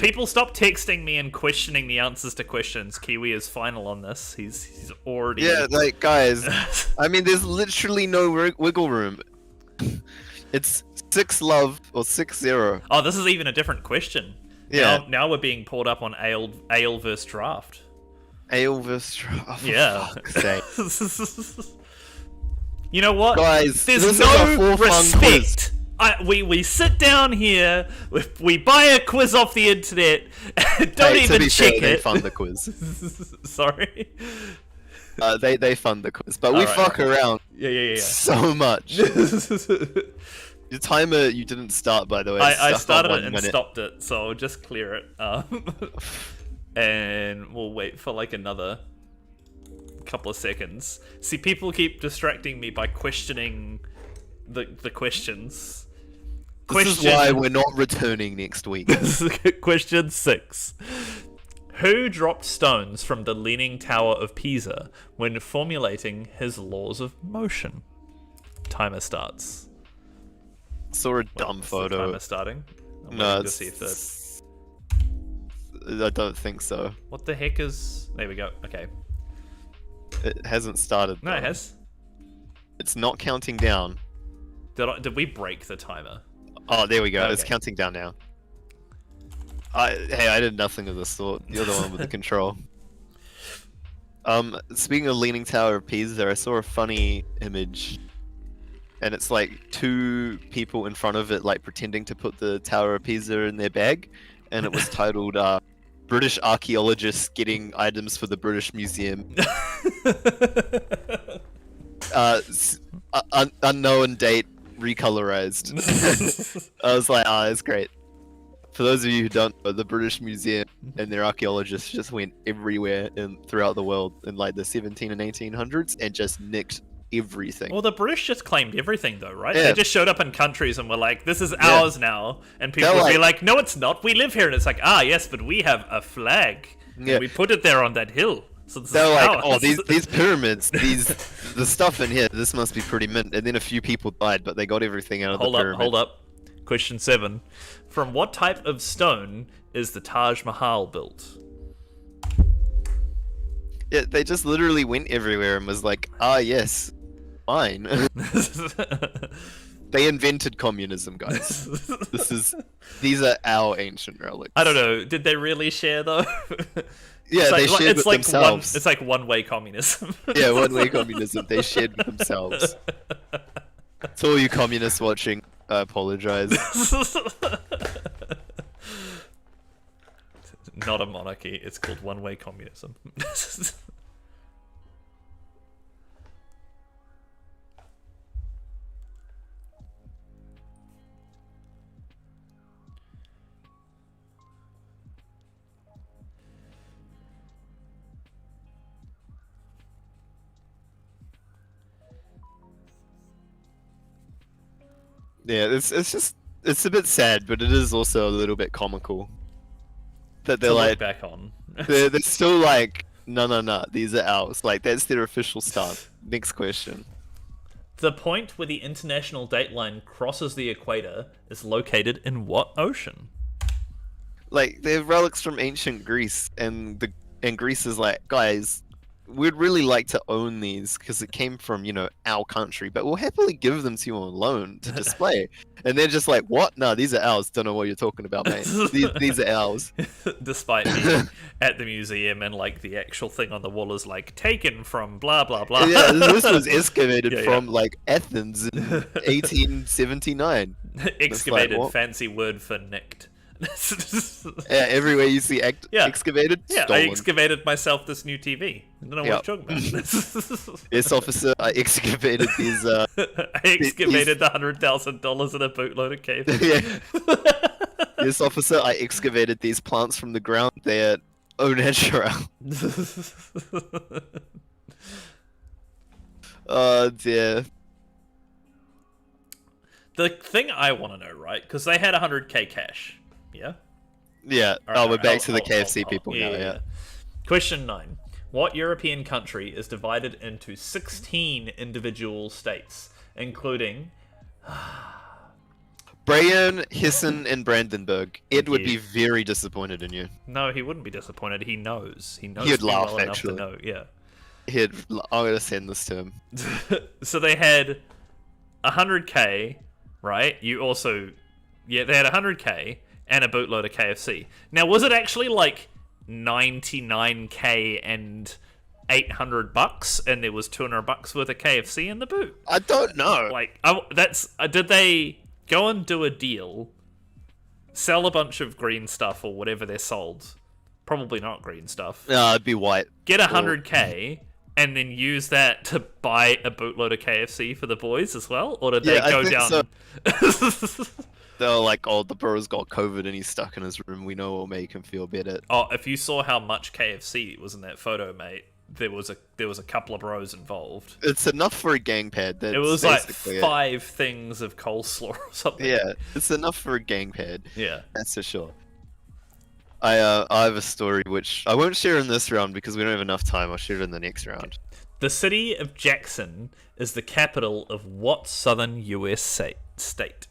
People stop texting me and questioning the answers to questions. Kiwi is final on this. He's already. Yeah, like guys, I mean, there's literally no wiggle room. It's 6-love or 6-0. Oh, this is even a different question. Yeah. Now we're being pulled up on Ale versus Draft. Ale versus oh, for Yeah. fuck's sake. You know what? Guys, there's this is no a for-fun respect. We sit down here, we buy a quiz off the internet, don't Hey, to even be check fair, They it. fund the quiz. Sorry. They fund the quiz, but we Alright, fuck around Yeah. so much. Your timer you didn't start, by the way. I Stuck on started 1 it and minute. stopped it, so I'll just clear it. And we'll wait for like another couple of seconds. See, people keep distracting me by questioning the questions. This is why we're not returning next week. Question 6. Who dropped stones from the Leaning Tower of Pisa when formulating his laws of motion? Timer starts. Saw a dumb Is the photo. timer starting? I'm No, waiting to it's, see if I don't think so. what the heck is... There we go. Okay. It hasn't started. No, it though. has. It's not counting down. Did we break the timer? Oh, there we go. It's Okay. counting down now. Hey, I did nothing of the sort. You're the one with the control. Speaking of Leaning Tower of Pisa, I saw a funny image, and it's like 2 people in front of it, like pretending to put the Tower of Pisa in their bag, and it was titled "British Archaeologists Getting Items for the British Museum." Unknown date recolorized. I was like, that's great. For those of you who don't know, the British Museum and their archaeologists just went everywhere throughout the world in like the 17 and 1800s and just nicked everything. Well, the British just claimed everything, though, right? Yeah. They just showed up in countries and were like, this is ours now. And people They're would be like- like, no, it's not. We live here. And it's like, yes, but we have a flag. Yeah. And we put it there on that hill. So this They're is like, ours. oh, these pyramids, the stuff in here, this must be pretty mint. And then a few people died, but they got everything out of the pyramid. Hold up. Question 7. From what type of stone is the Taj Mahal built? Yeah, they just literally went everywhere and was like, yes, fine. They invented communism, guys. These are our ancient relics. I don't know. Did they really share though? Yeah, they shared with themselves. It's like one-way communism. Yeah, one-way communism. They shared with themselves. To all you communists watching, I apologize. Not a monarchy. It's called one-way communism. Yeah, it's a bit sad, but it is also a little bit comical that they're like back on. they're still like no, these are ours. Like that's their official stance. Next question. The point where the international date line crosses the equator is located in what ocean? Like they're relics from ancient Greece, and Greece is like, guys, we'd really like to own these because it came from, our country, but we'll happily give them to you on loan to display. And they're just like, what? No, these are ours. Don't know what you're talking about, mate. These are ours. Despite being at the museum and like the actual thing on the wall is like taken from blah blah blah. Yeah, this was excavated from like Athens in 1879. Excavated, like, fancy word for nicked. Yeah, everywhere you see excavated, yeah, stolen. I excavated myself this new TV. I don't know what you're talking about. Yes, officer, I excavated these. I excavated the $100,000 in a bootload of cave. Yeah. Yes, officer, I excavated these plants from the ground. They're au natural. Oh dear. The thing I want to know, right? Because they had 100k cash. Yeah? Yeah. We're back to the KFC people now, yeah. Question 9. What European country is divided into 16 individual states, including... Bayern, Hessen, and Brandenburg. Ed would be very disappointed in you. No, he wouldn't be disappointed. He knows. He knows He'd me laugh, well actually. enough to know. Yeah. I'm going to send this to him. So they had 100k, right? They had 100k and a bootload of KFC. Now, was it actually like 99k and $800 and there was $200 worth of KFC in the boot? I don't know. Like, did they go and do a deal, sell a bunch of green stuff or whatever they sold? Probably not green stuff. No, it'd be white. Get 100k and then use that to buy a bootload of KFC for the boys as well? Or did they go down... So. They were like, oh, the bro's got COVID and he's stuck in his room. We know it'll make him feel better. Oh, if you saw how much KFC was in that photo, mate, there was a couple of bros involved. It's enough for a gang pad. That's it was like 5 things of coleslaw or something. Yeah, it's enough for a gang pad. Yeah. That's for sure. I have a story which I won't share in this round because we don't have enough time. I'll share it in the next round. The city of Jackson is the capital of what southern US state?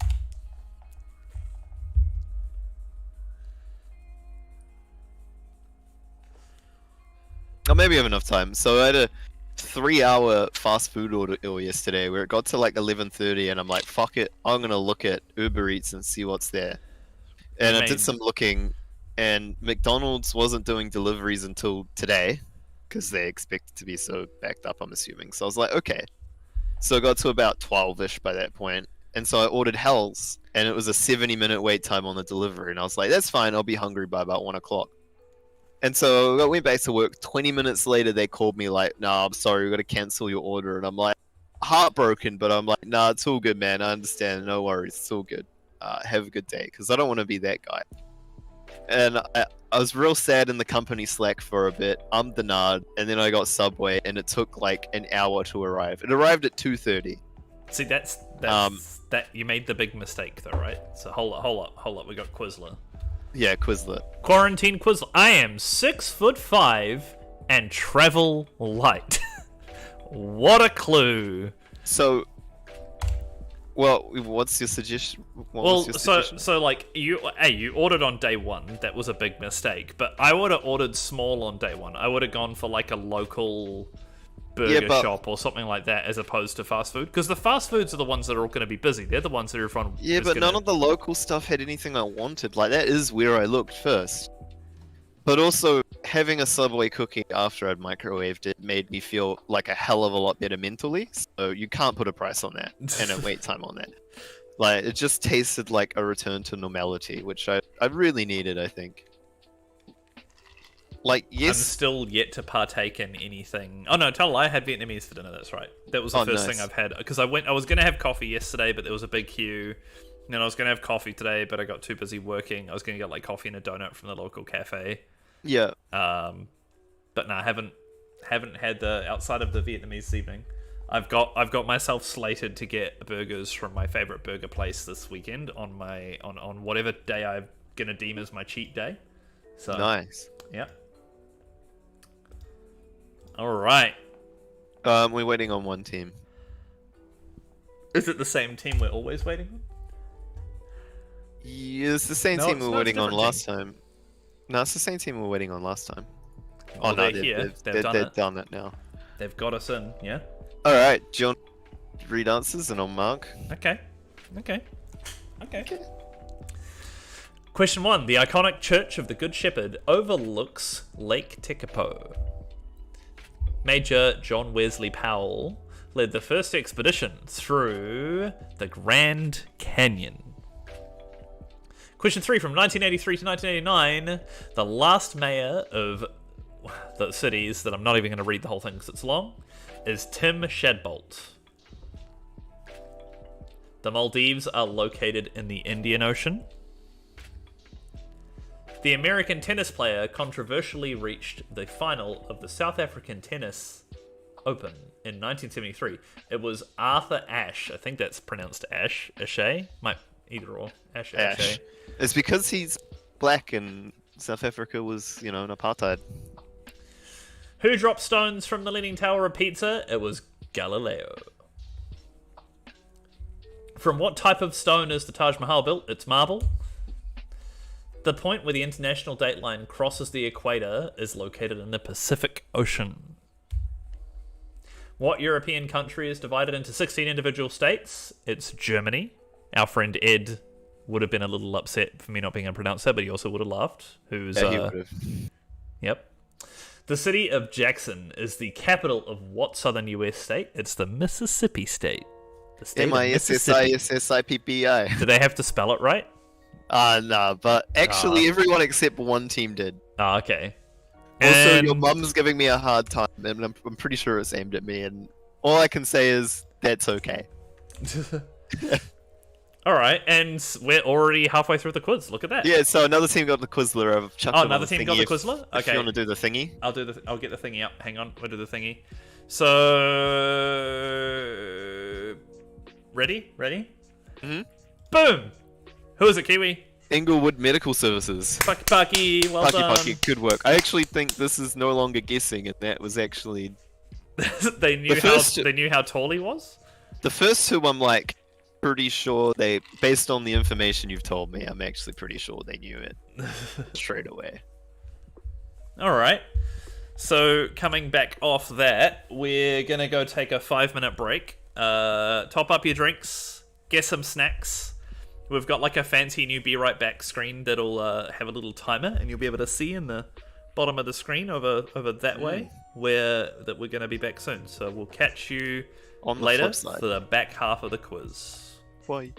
Oh, maybe I have enough time. So I had a 3-hour fast food order yesterday where it got to like 11:30 and I'm like, fuck it, I'm gonna look at Uber Eats and see what's there. And I did some looking, and McDonald's wasn't doing deliveries until today because they expect it to be so backed up, I'm assuming. So I was like, okay. So I got to about 12-ish by that point, and so I ordered Hell's, and it was a 70-minute wait time on the delivery, and I was like, that's fine, I'll be hungry by about 1 o'clock. And so I went back to work. 20 minutes later, they called me like, nah, I'm sorry, we got to cancel your order. And I'm like, heartbroken, but I'm like, nah, it's all good, man. I understand. No worries. It's all good. Have a good day. Because I don't want to be that guy. And I was real sad in the company Slack for a bit. I'm Denard. And then I got Subway, and it took like an hour to arrive. It arrived at 2:30. See, that's that you made the big mistake, though, right? So hold up. We got Quizlet. Yeah, Quizlet. Quarantine Quizlet. I am 6'5" and travel light. What a clue. So, well, what's your suggestion? So like you ordered on day 1. That was a big mistake. But I would have ordered small on day 1. I would have gone for like a local burger shop or something like that as opposed to fast food? Because the fast foods are the ones that are all going to be busy. They're the ones that everyone. Yeah, but none of the local stuff had anything I wanted. Like, that is where I looked first. But also, having a Subway cookie after I'd microwaved it made me feel like a hell of a lot better mentally. So you can't put a price on that and a wait time on that. Like, it just tasted like a return to normality, which I really needed, I think. Like, yes. I'm still yet to partake in anything. Oh no, tell a lie, I had Vietnamese for dinner. That's right. That was the first thing I've had because I was going to have coffee yesterday, but there was a big queue. And then I was going to have coffee today, but I got too busy working. I was going to get like coffee and a donut from the local cafe. Yeah. But no, I haven't had the outside of the Vietnamese this evening. I've got myself slated to get burgers from my favorite burger place this weekend on whatever day I'm gonna deem as my cheat day. So nice. Yeah. All right. We're waiting on one team. Is it the same team we're always waiting on? Yeah, it's the same team we were waiting on last time. No, it's the same team we were waiting on last time. Well, no, they've done it now. They've got us in, yeah? Alright, do you want to read answers and I'll mark? Okay. Question 1. The iconic Church of the Good Shepherd overlooks Lake Tekapo. Major John Wesley Powell led the first expedition through the Grand Canyon. Question 3. From 1983 to 1989, the last mayor of the cities, that I'm not even going to read the whole thing because it's long, is Tim Shadbolt. The Maldives are located in the Indian Ocean. The American tennis player controversially reached the final of the South African Tennis Open in 1973. It was Arthur Ashe. I think that's pronounced Ashe. Ashe? Either or. Ashe. It's because he's black and South Africa was, an apartheid. Who dropped stones from the Leaning Tower of Pisa? It was Galileo. From what type of stone is the Taj Mahal built? It's marble. The point where the international dateline crosses the equator is located in the Pacific Ocean. What European country is divided into 16 individual states? It's Germany. Our friend Ed would have been a little upset for me not being able to pronounce that, but he also would have laughed. He would have. Yep. The city of Jackson is the capital of what southern U.S. state? It's the Mississippi state. The state of Mississippi. Mississippi. Do they have to spell it right? No, but actually everyone except one team did. Okay. Also, your mum's giving me a hard time, and I'm pretty sure it's aimed at me, and all I can say is, that's okay. Alright, and we're already halfway through the quiz. Look at that. Yeah, so another team got the Quizler. I've chucked another team got the Quizler? Okay. If you want to do the thingy. I'll get the thingy up. Hang on, we'll do the thingy. So... Ready? Mm-hmm. Boom! Who is it, Kiwi? Inglewood Medical Services. Pucky, well done. Pucky, good work. I actually think this is no longer guessing, and that was actually... they knew how tall he was? The first two, I'm like, pretty sure based on the information you've told me, I'm actually pretty sure they knew it straight away. Alright. So, coming back off that, we're gonna go take a 5-minute break. Top up your drinks, get some snacks. We've got like a fancy new Be Right Back screen that'll have a little timer, and you'll be able to see in the bottom of the screen over that way that we're going to be back soon. So we'll catch you on later for the back half of the quiz. Bye.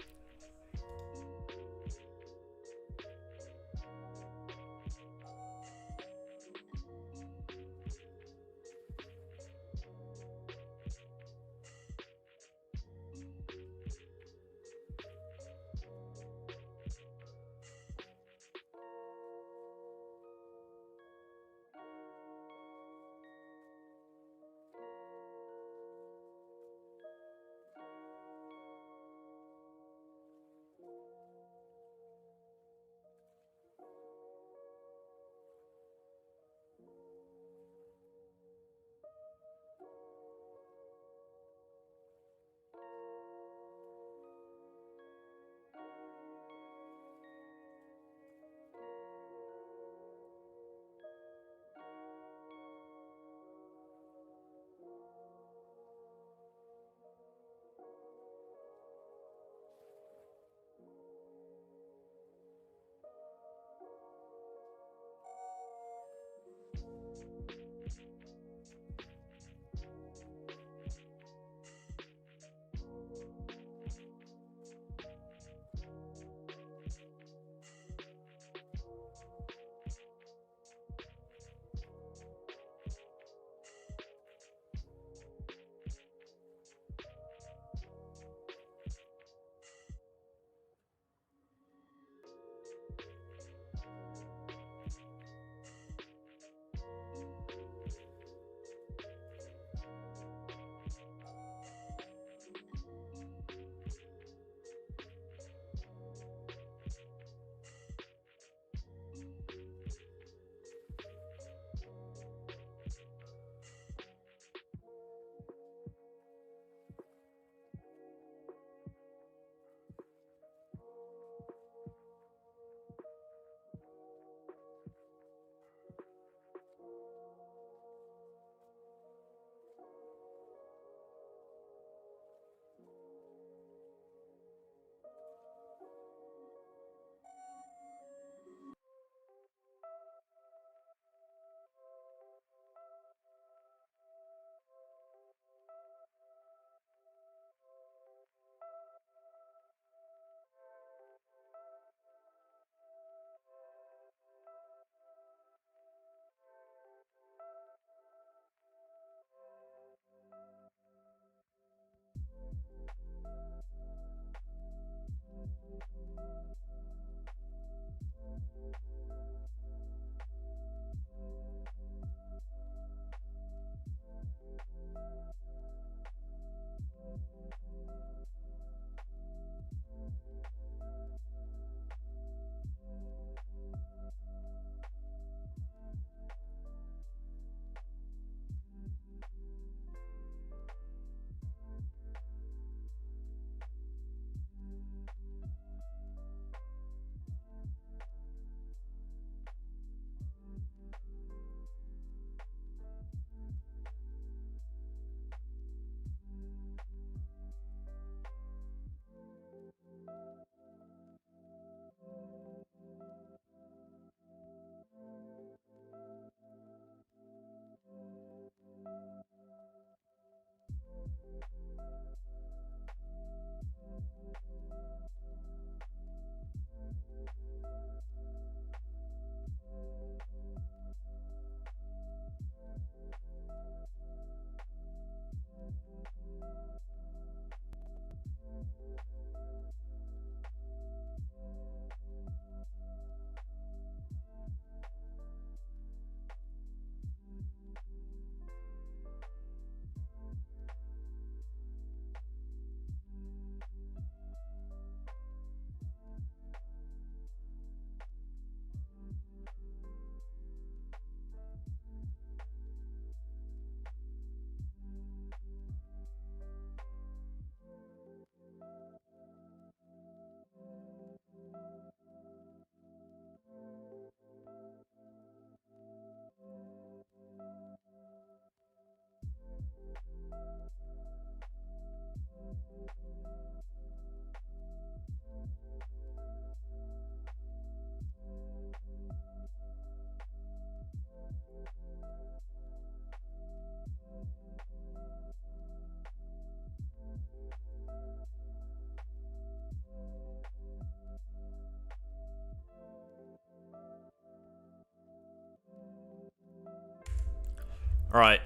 All right,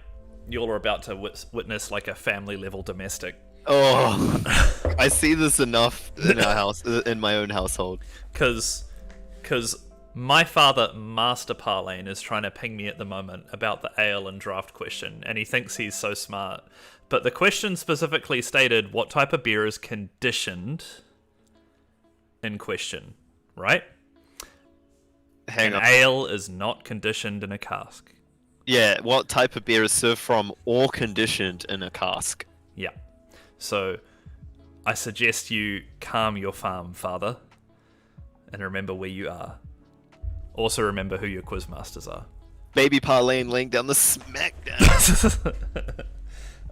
you all are about to witness like a family-level domestic. Oh, I see this enough in our house, in my own household. Because my father, Master Parlane, is trying to ping me at the moment about the ale and draft question, and he thinks he's so smart. But the question specifically stated what type of beer is conditioned in question, right? Hang on. Ale is not conditioned in a cask. Yeah, what type of beer is served from or conditioned in a cask? Yeah. So, I suggest you calm your farm, father, and remember where you are. Also remember who your quizmasters are. Baby Parlane laying down the smackdown.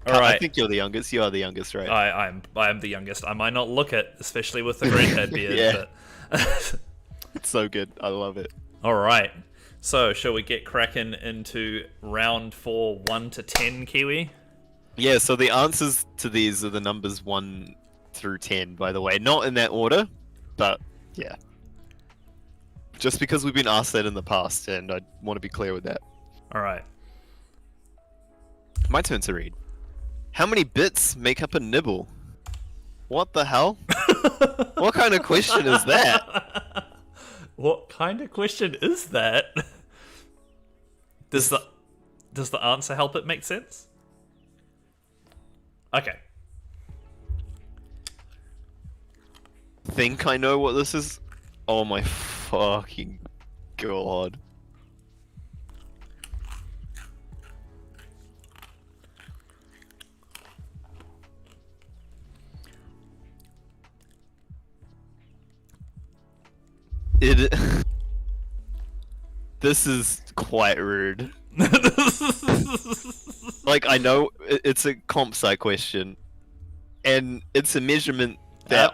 All right. I think you're the youngest. You are the youngest, right? I am the youngest. I might not look it, especially with the granddad beard. Yeah. But It's so good. I love it. all right. So, shall we get cracking into round 4, 1 to 10, Kiwi? Yeah, so the answers to these are the numbers 1 through 10, by the way. Not in that order, but yeah. Just because we've been asked that in the past, and I want to be clear with that. All right. My turn to read. How many bits make up a nibble? What the hell? What kind of question is that? What kind of question is that? Does the answer help it make sense? Okay. Think I know what this is? Oh my fucking god. This is quite rude. Like, I know it's a comp sci question, and it's a measurement that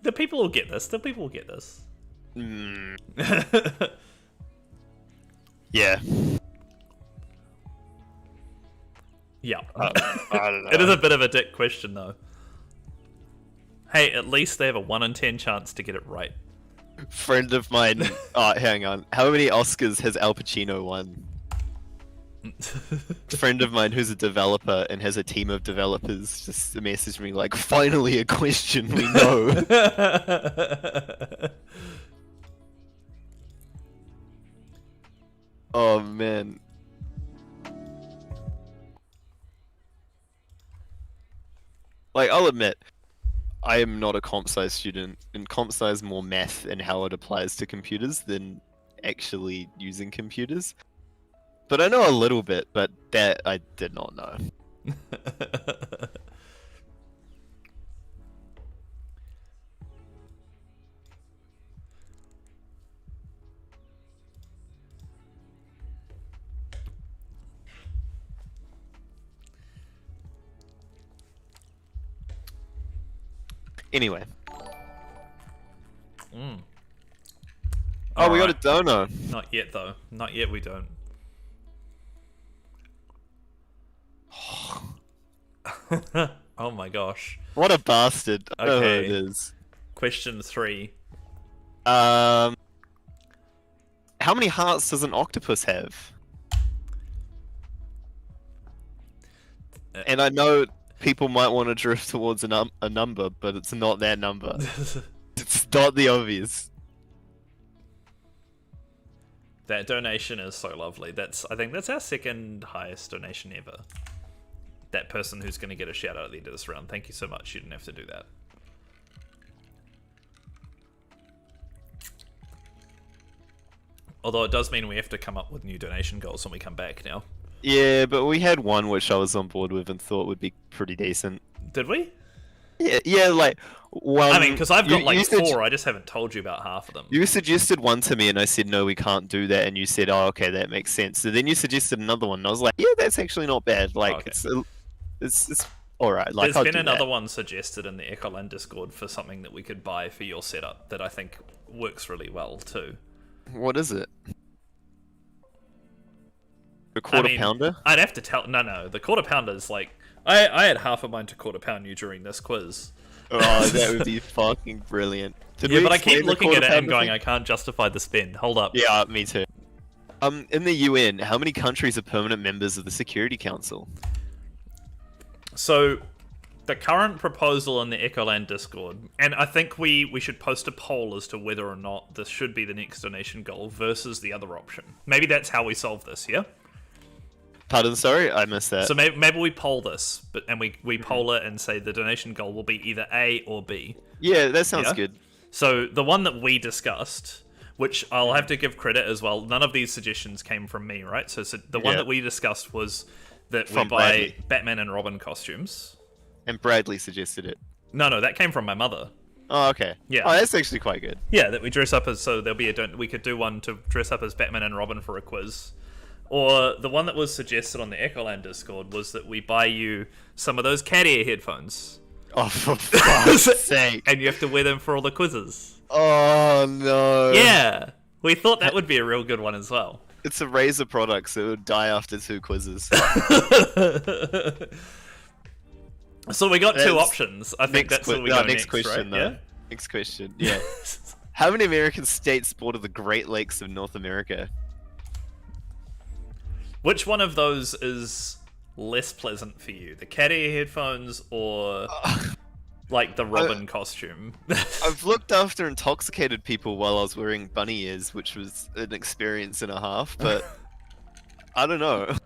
The people will get this. Mm, yeah. Yeah. I don't know. It is a bit of a dick question, though. Hey, at least they have a 1 in 10 chance to get it right. Friend of mine. Hang on. How many Oscars has Al Pacino won? A friend of mine who's a developer and has a team of developers just messaged me like, finally a question we know. Oh man. Like, I'll admit, I am not a comp sci student, and comp sci is more math and how it applies to computers than actually using computers. But I know a little bit, but that I did not know. Anyway. Oh, we got a dono. Not yet, though. Not yet, we don't. Oh my gosh. What a bastard. I know who Okay. it is. Question 3. How many hearts does an octopus have? And I know people might want to drift towards a number, but it's not that number. It's not the obvious. That donation is so lovely. I think that's our second highest donation ever. That person who's going to get a shout out at the end of this round. Thank you so much. You didn't have to do that. Although it does mean we have to come up with new donation goals when we come back now. Yeah, but we had one which I was on board with and thought would be pretty decent. Did we? Yeah, like one. I mean, because I've got like said 4. I just haven't told you about half of them. You suggested one to me, and I said no, we can't do that. And you said, oh, okay, that makes sense. So then you suggested another one, and I was like, yeah, that's actually not bad. Like, Okay. it's all right. Like, There's I'll been do another that. one suggested in the EchoLan Discord for something that we could buy for your setup that I think works really well too. What is it? A quarter pounder? I'd have to tell. No, the quarter pounder is like I had half of mine to quarter pound you during this quiz. Oh, that would be fucking brilliant. Did Yeah, we but I explain keep the looking at quarter it and pounder going, thing? I can't justify the spend. Hold up. Yeah, me too. In the UN, how many countries are permanent members of the Security Council? So, the current proposal in the EchoLan Discord, and I think we should post a poll as to whether or not this should be the next donation goal versus the other option. Maybe that's how we solve this, yeah? Pardon, sorry, I missed that. So maybe we poll this, and we poll it and say the donation goal will be either A or B. Yeah, that sounds Yeah? good. So the one that we discussed, which I'll have to give credit as well, none of these suggestions came from me, right? So the one Yeah. that we discussed was that From we buy Bradley. Batman and Robin costumes. And Bradley suggested it. No, that came from my mother. Oh, okay. Yeah. Oh, that's actually quite good. Yeah, that we dress up as, so there'll be we could do one to dress up as Batman and Robin for a quiz. Or the one that was suggested on the EchoLan Discord was that we buy you some of those cat ear headphones. Oh, for fuck's sake. And you have to wear them for all the quizzes. Oh, no. Yeah! We thought that would be a real good one as well. It's a Razer product, so it would die after 2 quizzes. So we got two That's- options. I think that's what we go next, question, right? though. Next question, yeah. How many American states border the Great Lakes of North America? Which one of those is less pleasant for you? The cat ear headphones or like the Robin costume? I've looked after intoxicated people while I was wearing bunny ears, which was an experience and a half, but I don't know.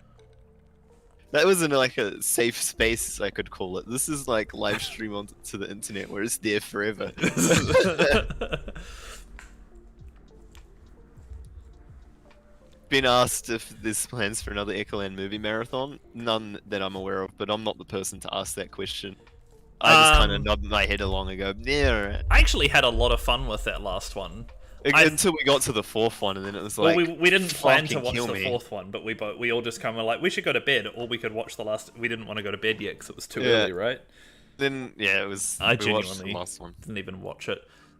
That was in like a safe space, I could call it. This is like live stream onto the internet where it's there forever. Been asked if there's plans for another EchoLan movie marathon. None that I'm aware of, but I'm not the person to ask that question. I just kind of nodded my head along and go, yeah, alright. I actually had a lot of fun with that last one. Until we got to the 4th one, and then it was like, Well, we didn't plan to fucking watch kill the me. 4th one, but we all just kind of like, we should go to bed, or we could watch the last. We didn't want to go to bed yet because it was too Yeah. early, right? Then yeah, it was. I we watched genuinely the last one. didn't even watch it.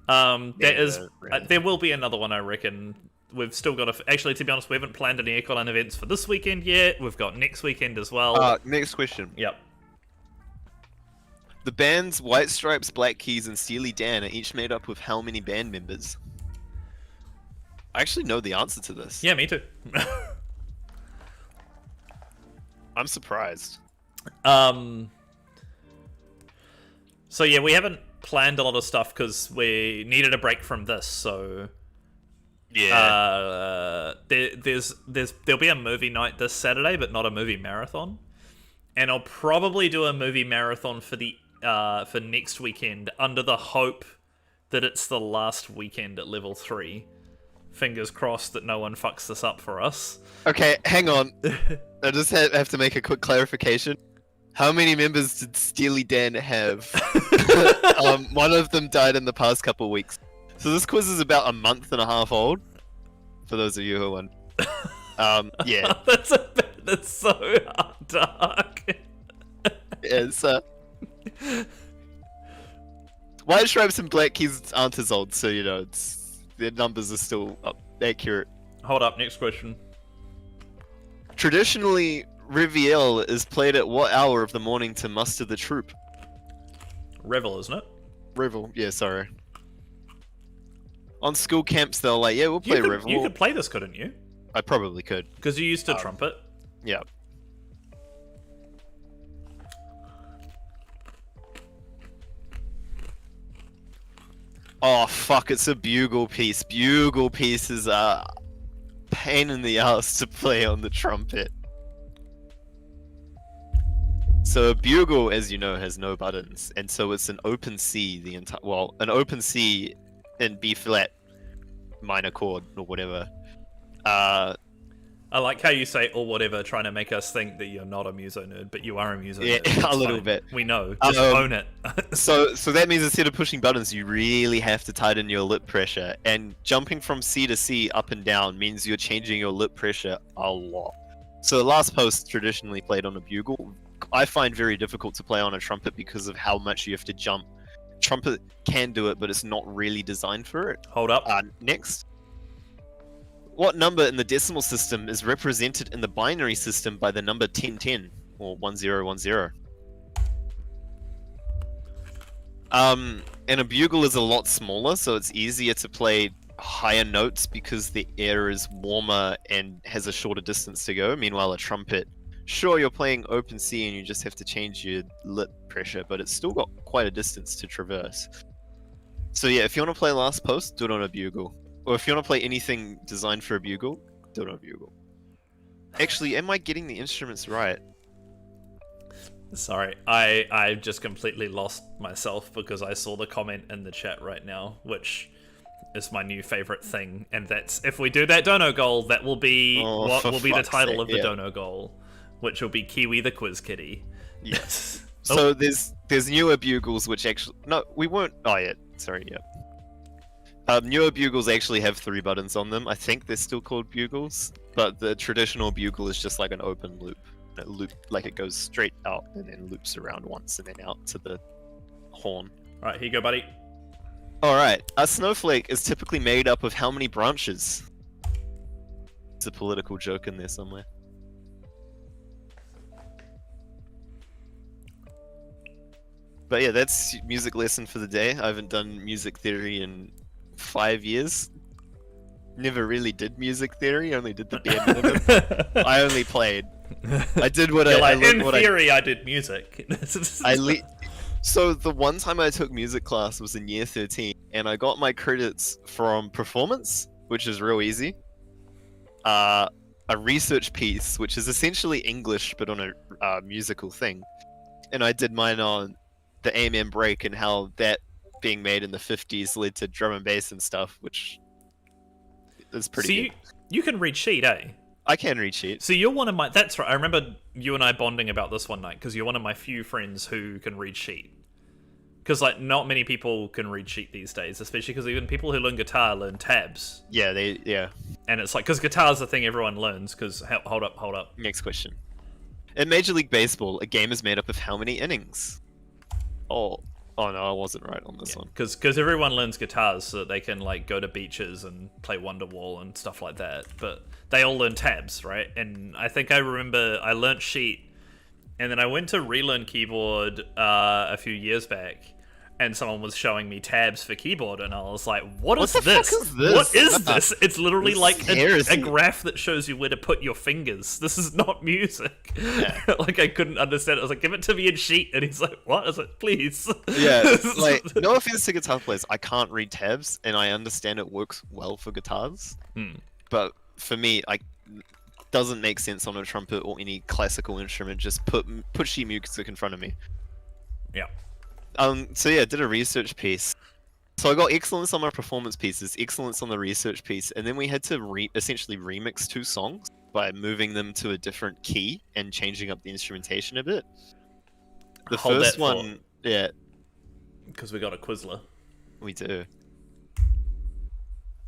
Yeah, There will be another one, I reckon. We've still got actually, to be honest, we haven't planned any EchoLan events for this weekend yet. We've got next weekend as well. Next question. Yep. The bands White Stripes, Black Keys, and Steely Dan are each made up with how many band members? I actually know the answer to this. Yeah, me too. I'm surprised. So yeah, we haven't planned a lot of stuff because we needed a break from this. So Yeah. there'll be a movie night this Saturday, but not a movie marathon. And I'll probably do a movie marathon for next weekend, under the hope that it's the last weekend at level 3. Fingers crossed that no one fucks this up for us. Okay, hang on. I just have to make a quick clarification. How many members did Steely Dan have? One of them died in the past couple of weeks. So this quiz is about a month and a half old. For those of you who won. Yeah. That's so dark. It's White Stripes and Black Keys aren't as old, so you know their numbers are still accurate. Hold up, next question. Traditionally, Reviel is played at what hour of the morning to muster the troop? Revel, isn't it? Revel, yeah, sorry. On school camps, they're like, yeah, we'll play Revel. You could play this, couldn't you? I probably could. Because you used to trumpet. Yeah. Oh fuck! It's a bugle piece. Bugle pieces are pain in the ass to play on the trumpet. So a bugle, as you know, has no buttons, and so it's an open C the entire. Well, an open C in B flat minor chord or whatever. I like how you say or whatever, trying to make us think that you're not a muso nerd, but you are a muso Yeah, nerd. It's a little fine. bit. We know. Just own it. So that means instead of pushing buttons, you really have to tighten your lip pressure. And jumping from C to C up and down means you're changing your lip pressure a lot. So the last post traditionally played on a bugle. I find very difficult to play on a trumpet because of how much you have to jump. Trumpet can do it, but it's not really designed for it. Hold up. Next. What number in the decimal system is represented in the binary system by the number 1010 or 1010? And a bugle is a lot smaller, so it's easier to play higher notes because the air is warmer and has a shorter distance to go. Meanwhile, a trumpet, sure, you're playing open C and you just have to change your lip pressure, but it's still got quite a distance to traverse. So yeah, if you want to play last post, do it on a bugle. Or if you want to play anything designed for a bugle, do it on a bugle. Actually, am I getting the instruments right? Sorry, I just completely lost myself because I saw the comment in the chat right now, which is my new favorite thing, and that's if we do that dono goal, that will be what will be the title of the dono goal, which will be Kiwi the Quiz Kitty. Yes. So there's newer bugles which actually we won't. Oh yeah, sorry, yeah. Newer bugles actually have 3 buttons on them. I think they're still called bugles, but the traditional bugle is just like an open loop. Like it goes straight out and then loops around once and then out to the horn. Alright, here you go, buddy. Alright, a snowflake is typically made up of how many branches? There's a political joke in there somewhere. But yeah, that's music lesson for the day. I haven't done music theory in 5 years. Never really did music theory, only did the bare minimum. I only played. I did what in theory, I did music. So the one time I took music class was in year 13, and I got my credits from performance, which is real easy. A research piece, which is essentially English but on a musical thing, and I did mine on the Amen break and how that being made in the 50s led to drum and bass and stuff, which is pretty good. You can read sheet, eh? I can read sheet. So you're one of my... That's right. I remember you and I bonding about this one night, because you're one of my few friends who can read sheet. Because, like, not many people can read sheet these days, especially because even people who learn guitar learn tabs. Yeah, yeah. And it's like, because guitar's the thing everyone learns, because... Hold up. Next question. In Major League Baseball, a game is made up of how many innings? Oh no, I wasn't right on this one. Because everyone learns guitars so that they can, like, go to beaches and play Wonderwall and stuff like that. But they all learn tabs, right? And I think I remember I learnt sheet, and then I went to relearn keyboard a few years back, and someone was showing me tabs for keyboard, and I was like, what is this? What is this? It's literally like a graph that shows you where to put your fingers. This is not music. Yeah. Like, I couldn't understand it. I was like, give it to me in sheet. And he's like, what? I was like, please. Yeah, like, no offense to guitar players, I can't read tabs, and I understand it works well for guitars. But for me, doesn't make sense on a trumpet or any classical instrument. Just put sheet music in front of me. Yeah. So yeah, did a research piece. So I got excellence on my performance pieces, excellence on the research piece, and then we had to essentially remix 2 songs by moving them to a different key and changing up the instrumentation a bit. The first one, yeah. Because we got a Quizler. We do.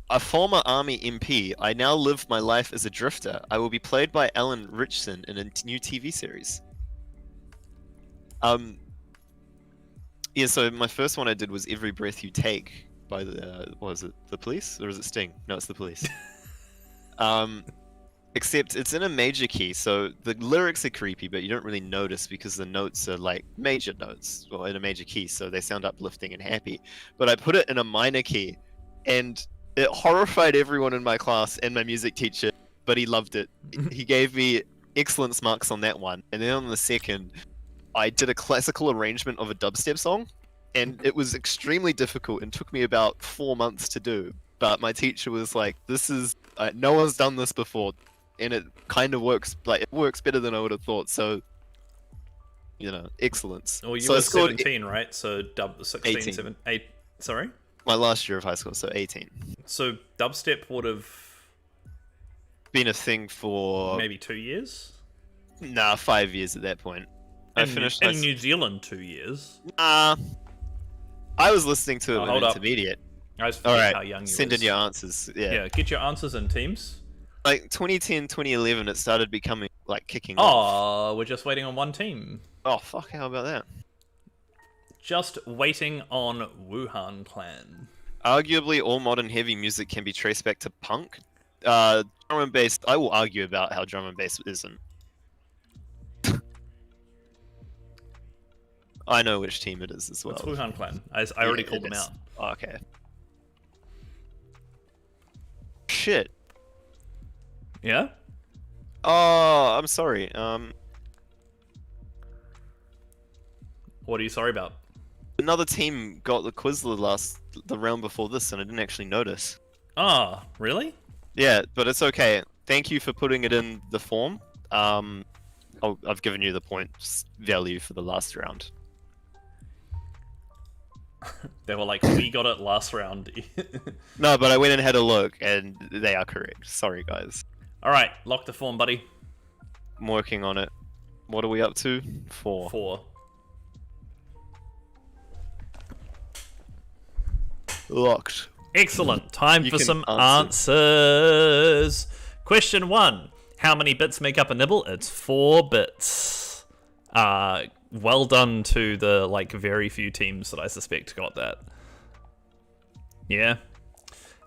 A former Army MP, I now live my life as a drifter. I will be played by Alan Richson in a new TV series. Yeah, so my first one I did was Every Breath You Take by the, what was it, the Police? Or is it Sting? No, it's the Police. Except it's in a major key, so the lyrics are creepy, but you don't really notice because the notes are like major notes, or in a major key, so they sound uplifting and happy. But I put it in a minor key, and it horrified everyone in my class and my music teacher, but he loved it. He gave me excellence marks on that one, and then on the second, I did a classical arrangement of a dubstep song, and it was extremely difficult and took me about 4 months to do. But my teacher was like, "This is no one's done this before, and it kind of works. Like it works better than I would have thought." So, you know, excellence. Well, you were 17, right? So 16, 18. 7, 8. Sorry. My last year of high school, so 18. So dubstep would have been a thing for maybe 2 years. Nah, 5 years at that point. I finished in New Zealand 2 years. I was listening to it in intermediate. I was forgetting how young you Send in your answers. Yeah, get your answers in teams. Like 2010, 2011, it started becoming like kicking off. Oh, we're just waiting on one team. Oh, fuck, how about that? Just waiting on Wuhan Clan. Arguably, all modern heavy music can be traced back to punk. Drum and bass, I will argue about how drum and bass isn't. I know which team it is as well. It's Wuhan Clan. I already called them out. Oh, okay. Shit. Yeah? Oh, I'm sorry. What are you sorry about? Another team got the Quizlet the round before this, and I didn't actually notice. Oh, really? Yeah, but it's okay. Thank you for putting it in the form. I've given you the points value for the last round. They were like, we got it last round. No, but I went and had a look, and they are correct. Sorry, guys. Alright, lock the form, buddy. I'm working on it. What are we up to? 4. 4. Locked. Excellent. Time You for can some answer. answers. Question 1. How many bits make up a nibble? It's 4 bits. Well done to the very few teams that I suspect got that. Yeah.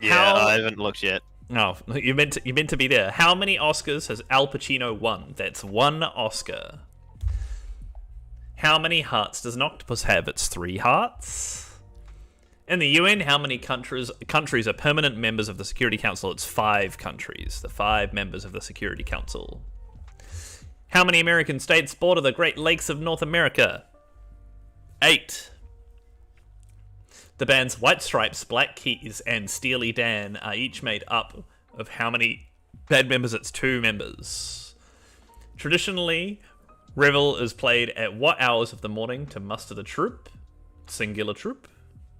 Yeah, I haven't looked yet. No, you meant to be there. How many Oscars has Al Pacino won? That's 1 Oscar. How many hearts does an octopus have? It's 3 hearts. In the UN, how many countries are permanent members of the Security Council? It's 5 countries. The 5 members of the Security Council. How many American states border the Great Lakes of North America? 8. The bands White Stripes, Black Keys, and Steely Dan are each made up of how many band members? It's 2 members. Traditionally, Revel is played at what hours of the morning to muster the troop? Singular troop.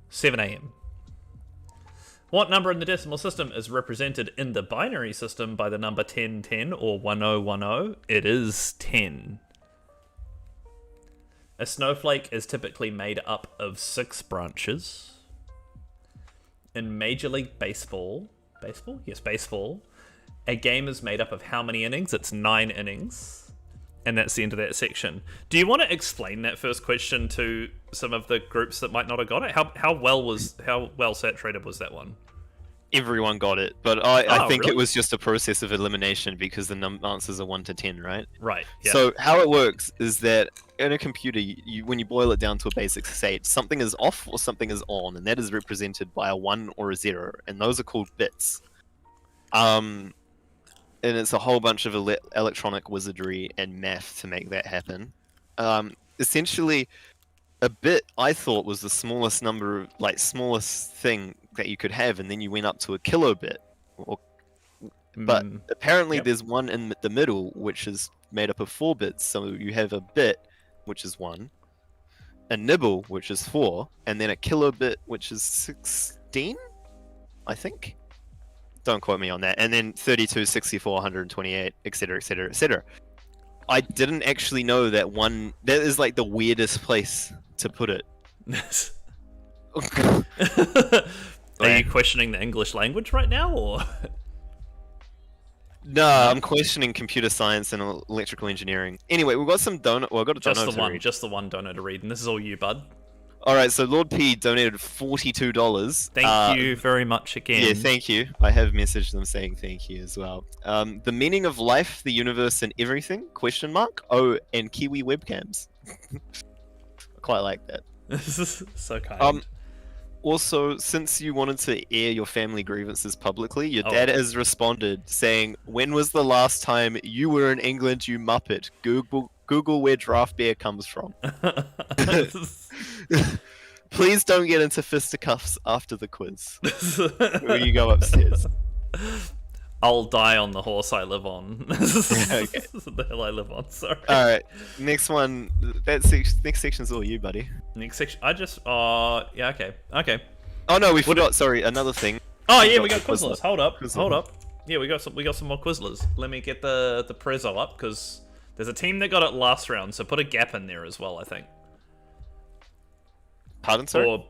7 a.m. What number in the decimal system is represented in the binary system by the number 1010 or 1010? It is 10. A snowflake is typically made up of 6 branches. In Major League Baseball, baseball, a game is made up of how many innings? It's 9 innings. And that's the end of that section. Do you want to explain that first question to some of the groups that might not have got it? How well saturated was that one? Everyone got it, but I think really? it was just a process of elimination because the answers are 1 to 10, right? Right. Yeah. So how it works is that in a computer, when you boil it down to a basic state, something is off or something is on, and that is represented by a 1 or a 0, and those are called bits. And it's a whole bunch of electronic wizardry and math to make that happen. Essentially, a bit I thought was the smallest number, smallest thing that you could have, and then you went up to a kilobit. But apparently, there's one in the middle which is made up of 4 bits. So you have a bit, which is 1, a nibble, which is 4, and then a kilobit, which is 16, I think. Don't quote me on that. And then 32, 64, 128, etc., etc., etc. I didn't actually know that one. That is the weirdest place to put it. Are you questioning the English language right now, or? No, I'm questioning computer science and electrical engineering. Anyway, we've got some donut. Well, I've got a donut to read. Just the one donut to read, and this is all you, bud. All right, so Lord P donated $42. Thank you very much again. Yeah, thank you. I have messaged them saying thank you as well. The meaning of life, the universe, and everything? ? Oh, and Kiwi webcams. I quite like that. This is so kind. Also, since you wanted to air your family grievances publicly, your dad has responded saying, "When was the last time you were in England, you muppet? Google where draft beer comes from." Please don't get into fisticuffs after the quiz. When you go upstairs. I'll die on the horse I live on. Okay. The hill I live on, sorry. Alright, next one. Next section's all you, buddy. Next section. Yeah, okay. Oh no, we forgot, sorry, another thing. Oh yeah, we got Quizlers. Hold up. Yeah, we got some more Quizlers. Let me get the prezzo up, because there's a team that got it last round, so put a gap in there as well, I think. Pardon, sorry? Or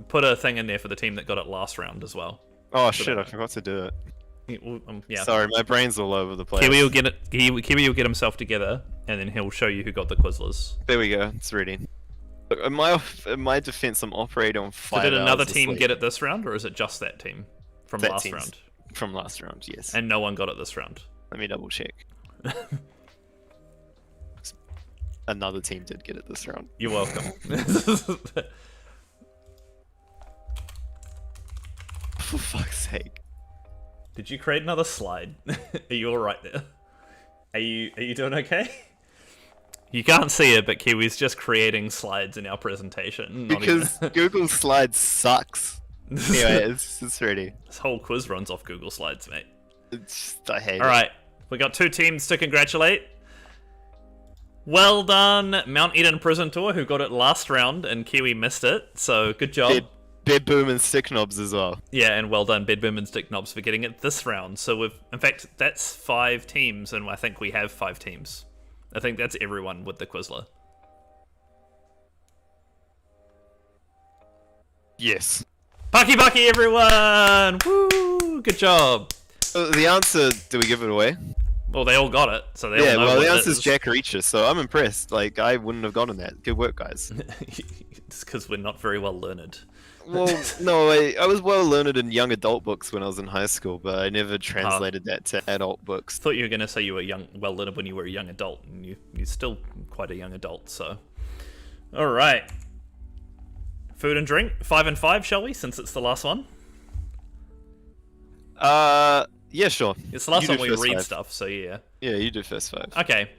put a thing in there for the team that got it last round as well. Oh shit, I forgot to do it. Yeah. Sorry, my brain's all over the place. Kiwi will get himself together, and then he'll show you who got the Quizlers. There we go, it's ready. Look, in my defense, I'm operating on 5 So did another hours team asleep. get it this round, or is it just that team from That last team's round? From last round, yes. And no one got it this round. Let me double check. Another team did get it this round. You're welcome. For fuck's sake. Did you create another slide? Are you all right there? Are you doing okay? You can't see it, but Kiwi's just creating slides in our presentation. Because Google Slides sucks. Anyway, it's ready. This whole quiz runs off Google Slides, mate. I hate it. Alright, we got 2 teams to congratulate. Well done, Mount Eden Prison Tour, who got it last round, and Kiwi missed it, so good job. Bed Boom and Stick Knobs as well. Yeah, and well done, Bedboom and Stick Knobs, for getting it this round. So in fact, that's 5 teams, and I think we have 5 teams. I think that's everyone with the Quizler. Yes. Bucky everyone! Woo! Good job. The answer, do we give it away? Well, they all got it, so they all know well, what the it answer's is. Jack Reacher, so I'm impressed. Like, I wouldn't have gotten that. Good work, guys. It's because we're not very well learned. Well, no, I was well learned in young adult books when I was in high school, but I never translated that to adult books. Thought you were going to say you were well learned when you were a young adult, and you're still quite a young adult, so... Alright. Food and drink, 5 and 5, shall we, since it's the last one? Yeah, sure. It's the last You one do we first read 5. stuff, so yeah. Yeah, you do first 5. Okay.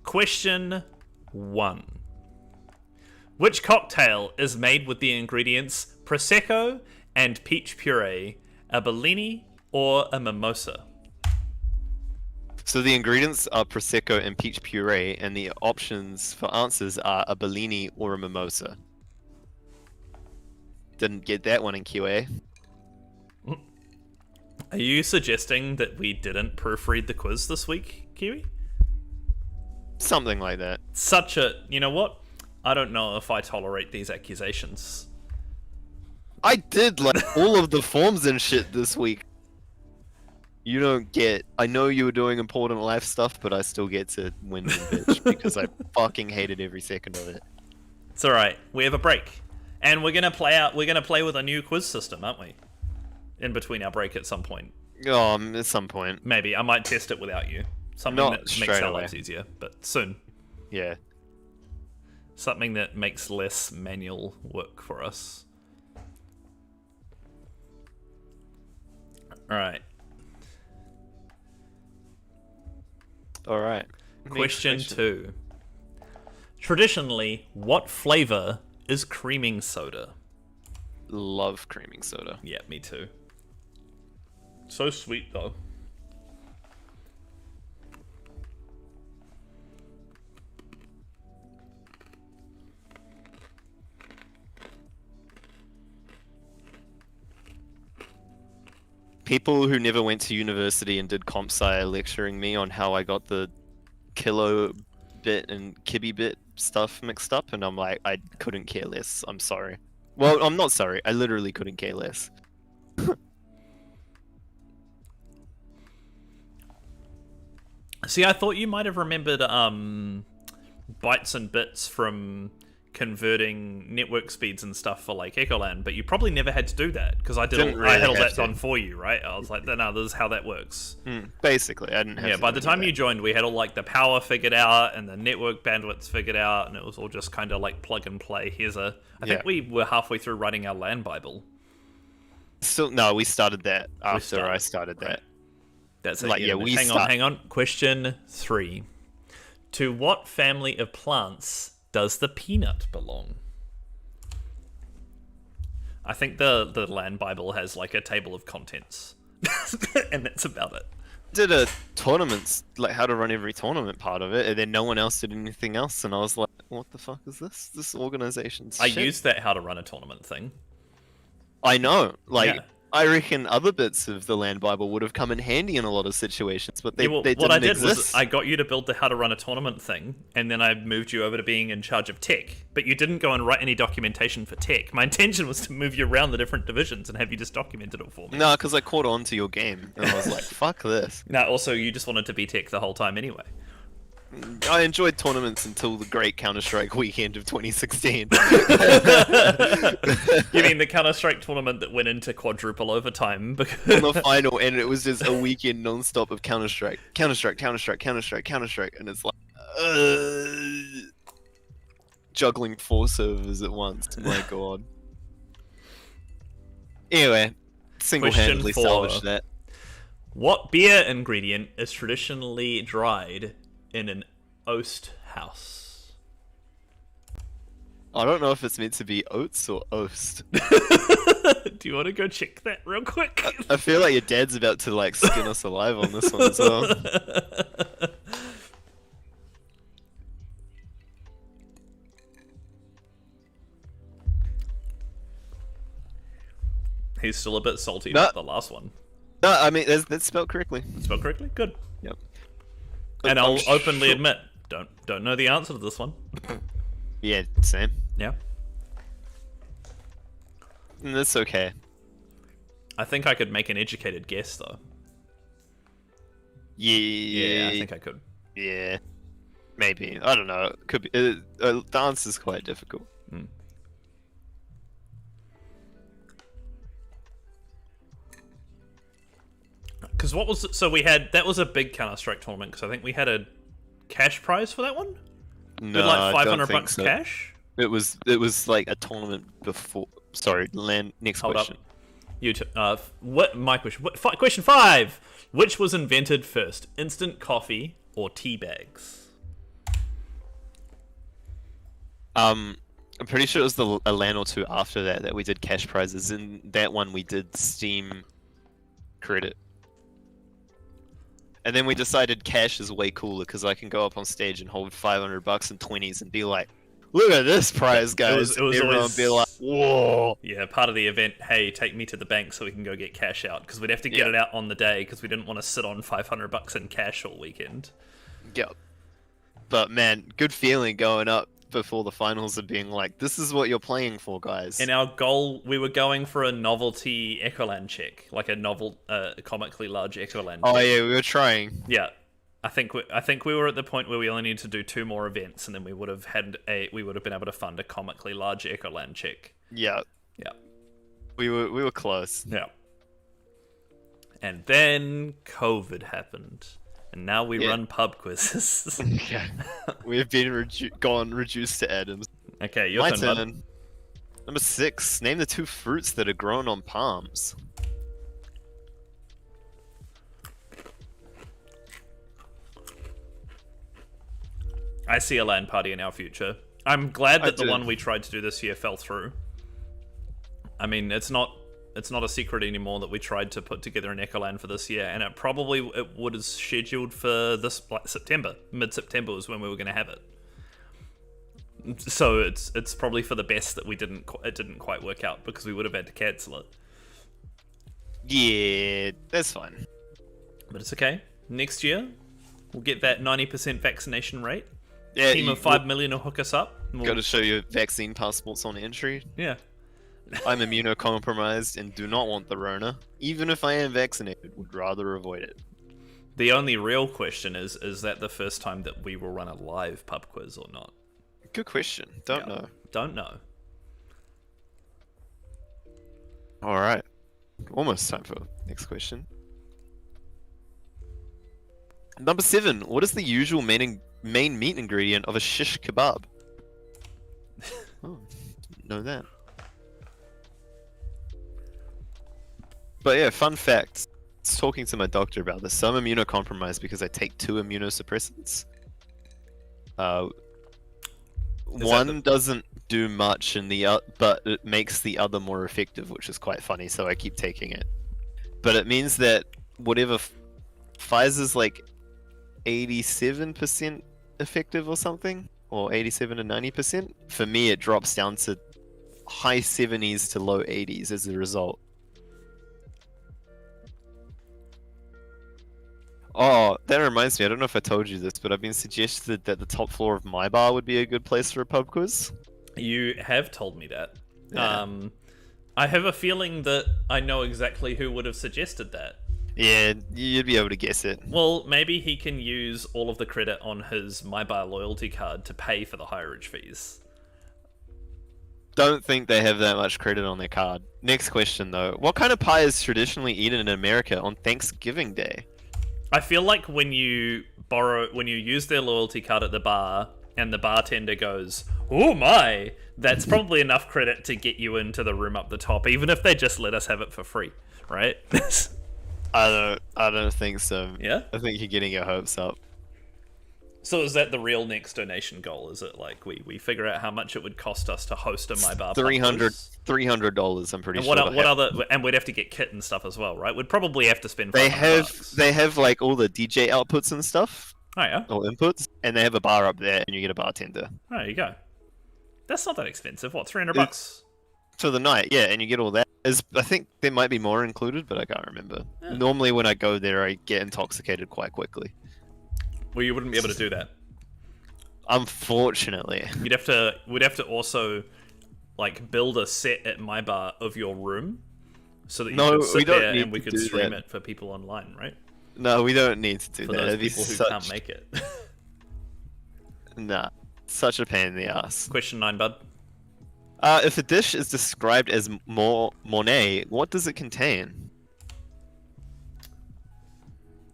Question 1. Which cocktail is made with the ingredients Prosecco and peach puree, a Bellini or a mimosa? So the ingredients are Prosecco and peach puree, and the options for answers are a Bellini or a mimosa. Didn't get that one in QA. Are you suggesting that we didn't proofread the quiz this week, Kiwi? Something like that. Such a... You know what? I don't know if I tolerate these accusations. I did like all of the forms and shit this week. You don't get... I know you were doing important life stuff, but I still get to win and bitch because I fucking hated every second of it. It's alright. We have a break. And we're gonna play with a new quiz system, aren't we? In between our break at some point. Oh, at some point. Maybe. I might test it without you. Something Not that makes straight our away. lives easier, but soon. Yeah. Something that makes less manual work for us. Alright. Alright. Question 2. Traditionally, what flavor is creaming soda? Love creaming soda. Yeah, me too. So sweet, though. People who never went to university and did comp sci are lecturing me on how I got the kilo bit and kibby bit stuff mixed up, and I'm like, I couldn't care less. I'm sorry. Well, I'm not sorry. I literally couldn't care less. See, I thought you might have remembered bytes and bits from converting network speeds and stuff for like EchoLan, but you probably never had to do that because I Didn't I really had all have that to. done for you, right? I was like, no, this is how that works. Basically, I didn't have Yeah, to by do the time that. you joined, we had all like the power figured out and the network bandwidths figured out, and it was all just kind of like plug and play. I think we were halfway through writing our LAN Bible. Still, no, we started that after started, I started that. right. That's it. Like, yeah, we hang on. Question 3. To what family of plants does the peanut belong? I think the LAN Bible has like a table of contents. And that's about it. Did a tournament, like how to run every tournament part of it, and then no one else did anything else, and I was like, what the fuck is this? This organization's I shit. used that how to run a tournament thing. I know, like, Yeah. I reckon other bits of the Land Bible would have come in handy in a lot of situations, but they, Yeah, well, they what I didn't did was exist. I got you to build the how to run a tournament thing, and then I moved you over to being in charge of tech. But you didn't go and write any documentation for tech. My intention was to move you around the different divisions and have you just documented it for me. No, because I caught on to your game, and I was like, fuck this. No, also you just wanted to be tech the whole time anyway. I enjoyed tournaments until the great Counter-Strike weekend of 2016. You mean the Counter-Strike tournament that went into quadruple overtime? On Because the final, and it was just a weekend non-stop of Counter-Strike. Counter-Strike, Counter-Strike, Counter-Strike, Counter-Strike, and it's like... juggling 4 servers at once, my god. Anyway, single-handedly Question 4. salvaged that. What beer ingredient is traditionally dried in an oast house? I don't know if it's meant to be oats or oast. Do you want to go check that real quick? I feel like your dad's about to like skin us alive on this one as well. He's still a bit salty about the last one. No, I mean that's spelled correctly. Spelled correctly? Good. Yep. And I'll openly admit, don't know the answer to this one. Yeah, same. Yeah. And that's okay. I think I could make an educated guess though. Yeah, I think I could. Yeah, maybe. I don't know. Could be. The answer's quite difficult. Because what was so we had that was a big Counter-Strike tournament because I think we had a cash prize for that one. No, like I don't $500 think so. cash. It was like a tournament before. Sorry, land. Next Hold question. up. What my question? Question 5. Which was invented first, instant coffee or tea bags? I'm pretty sure it was a LAN or two after that we did cash prizes. In that one, we did Steam credit. And then we decided cash is way cooler because I can go up on stage and hold $500 and 20s and be like, "Look at this prize, guys!" It was Everyone always would be like, "Whoa!" Yeah, part of the event. Hey, take me to the bank so we can go get cash out because we'd have to get it out on the day because we didn't want to sit on $500 in cash all weekend. Yep. But man, good feeling going up before the finals and being like, "This is what you're playing for, guys." And our goal, we were going for a novelty EchoLan check, like a comically large EchoLan. Oh yeah, we were trying. Yeah, I think we were at the point where we only needed to do 2 more events, and then we would have been able to fund a comically large EchoLan check. Yeah. Yeah. We were close. Yeah. And then COVID happened, and now we run pub quizzes. Okay. We've been reduced to atoms. Okay, your My turn. turn. Number 6. Name the 2 fruits that are grown on palms. I see a LAN party in our future. I'm glad that the one we tried to do this year fell through. I mean, it's not a secret anymore that we tried to put together an EchoLan for this year, and it would have scheduled for this September. Mid-September was when we were going to have it. So it's probably for the best that it didn't quite work out because we would have had to cancel it. Yeah, that's fine. But it's okay. Next year, we'll get that 90% vaccination rate. Yeah, Team of 5 million will hook us up. Got to show your vaccine passports on entry. Yeah. I'm immunocompromised and do not want the Rona. Even if I am vaccinated, would rather avoid it. The only real question is that the first time that we will run a live pub quiz or not? Good question. Don't know. Don't know. Alright. Almost time for next question. Number 7. What is the usual main meat ingredient of a shish kebab? Oh, know that. But yeah, fun fact. I was talking to my doctor about this. So I'm immunocompromised because I take 2 immunosuppressants. One doesn't do much, but it makes the other more effective, which is quite funny. So I keep taking it. But it means that whatever Pfizer's like 87% effective or something, or 87 to 90%. For me, it drops down to high 70s to low 80s as a result. Oh, that reminds me, I don't know if I told you this, but I've been suggested that the top floor of my bar would be a good place for a pub quiz. You have told me that. Yeah. I have a feeling that I know exactly who would have suggested that. Yeah, you'd be able to guess it. Well, maybe he can use all of the credit on his MyBar loyalty card to pay for the highridge fees. Don't think they have that much credit on their card. Next question, though. What kind of pie is traditionally eaten in America on Thanksgiving Day? I feel like when you use their loyalty card at the bar and the bartender goes, "Oh my," that's probably enough credit to get you into the room up the top, even if they just let us have it for free, right? I don't think so. Yeah? I think you're getting your hopes up. So is that the real next donation goal? Is it like we figure out how much it would cost us to host a My Bar $300. I'm pretty sure. What other? And we'd have to get kit and stuff as well, right? We'd probably have to spend. They $500. have like all the DJ outputs and stuff. Oh yeah. Or inputs, and they have a bar up there, and you get a bartender. Oh, there you go. That's not that expensive. What, $300? For the night, yeah, and you get all that. I think there might be more included, but I can't remember. Yeah. Normally, when I go there, I get intoxicated quite quickly. Well, you wouldn't be able to do that. Unfortunately. We'd have to also like build a set at my bar of your room, so that you could sit there and we could stream it for people online, right? No, we don't need to do for that. those people who can't make it. Nah, such a pain in the ass. Question 9, bud. If a dish is described as Mornay, what does it contain?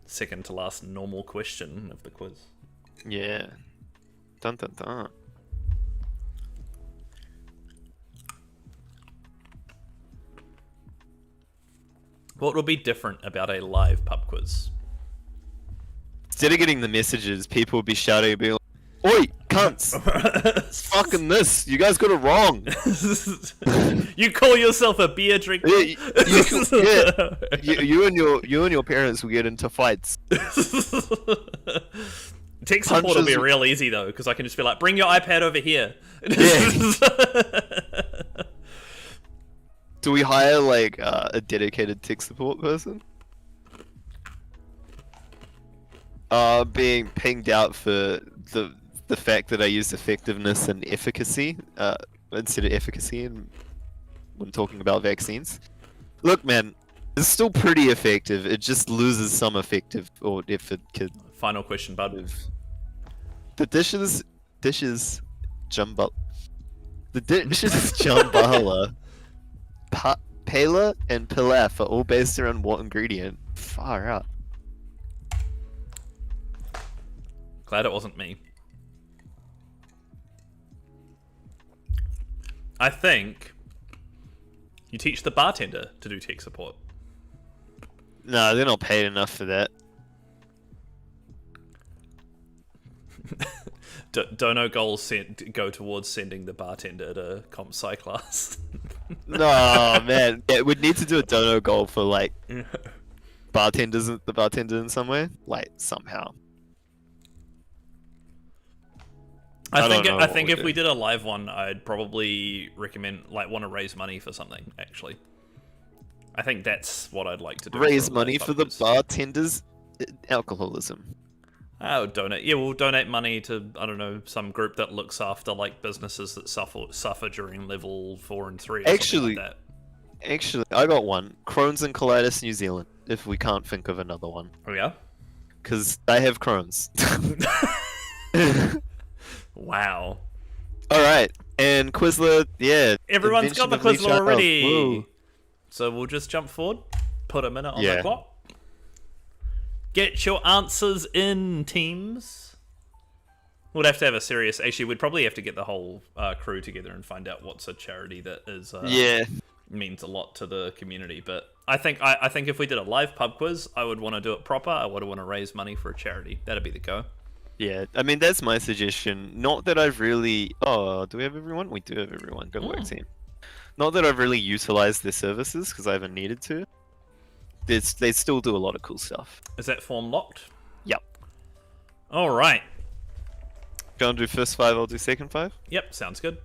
Second to last normal question of the quiz. Yeah. Dun dun dun. What would be different about a live pub quiz? Instead of getting the messages, people would be shouting, being like, "Oi, cunts! Fucking this! You guys got it wrong." You call yourself a beer drinker? You and your parents will get into fights. Tech support will be real easy though, because I can just be like, "Bring your iPad over here." Yeah. Do we hire like a dedicated tech support person? Being pinged out for the fact that I used effectiveness and efficacy instead of efficacy when talking about vaccines. Look, man, it's still pretty effective. It just loses some effective or if it could. Final question, bud. The dishes Jumbo. The dishes Jambala, Pela, and Pilaf are all based around what ingredient? Far out. Glad it wasn't me. I think you teach the bartender to do tech support. No, they're not paid enough for that. Dono goals go towards sending the bartender to comp sci class. No, man. Yeah, we'd need to do a dono goal for like the bartender in some way, like somehow. I think if we did a live one, I'd probably recommend want to raise money for something. Actually, I think that's what I'd like to do. Raise money for the bartenders' alcoholism. I would donate. Yeah, we'll donate money to, I don't know, some group that looks after like businesses that suffer during level 4 and 3. Or Actually, something like that. Actually, I got one. Crohn's and Colitis New Zealand. If we can't think of another one. Oh yeah. Because I have Crohn's. Wow. All right, and Quizlet, yeah. Everyone's got the Quizlet already. Whoa. So we'll just jump forward, put a minute on Yeah. the clock. Get your answers in, teams. We'd have to have a serious. Actually, we'd probably have to get the whole crew together and find out what's a charity that is. Means a lot to the community. But I think if we did a live pub quiz, I would want to do it proper. I would want to raise money for a charity. That'd be the go. Yeah, I mean, that's my suggestion. Not that I've really... Oh, do we have everyone? We do have everyone. Good work, team. Not that I've really utilized their services, because I haven't needed to. They still do a lot of cool stuff. Is that form locked? Yep. All right. Go and do first 5, I'll do second 5? Yep, sounds good.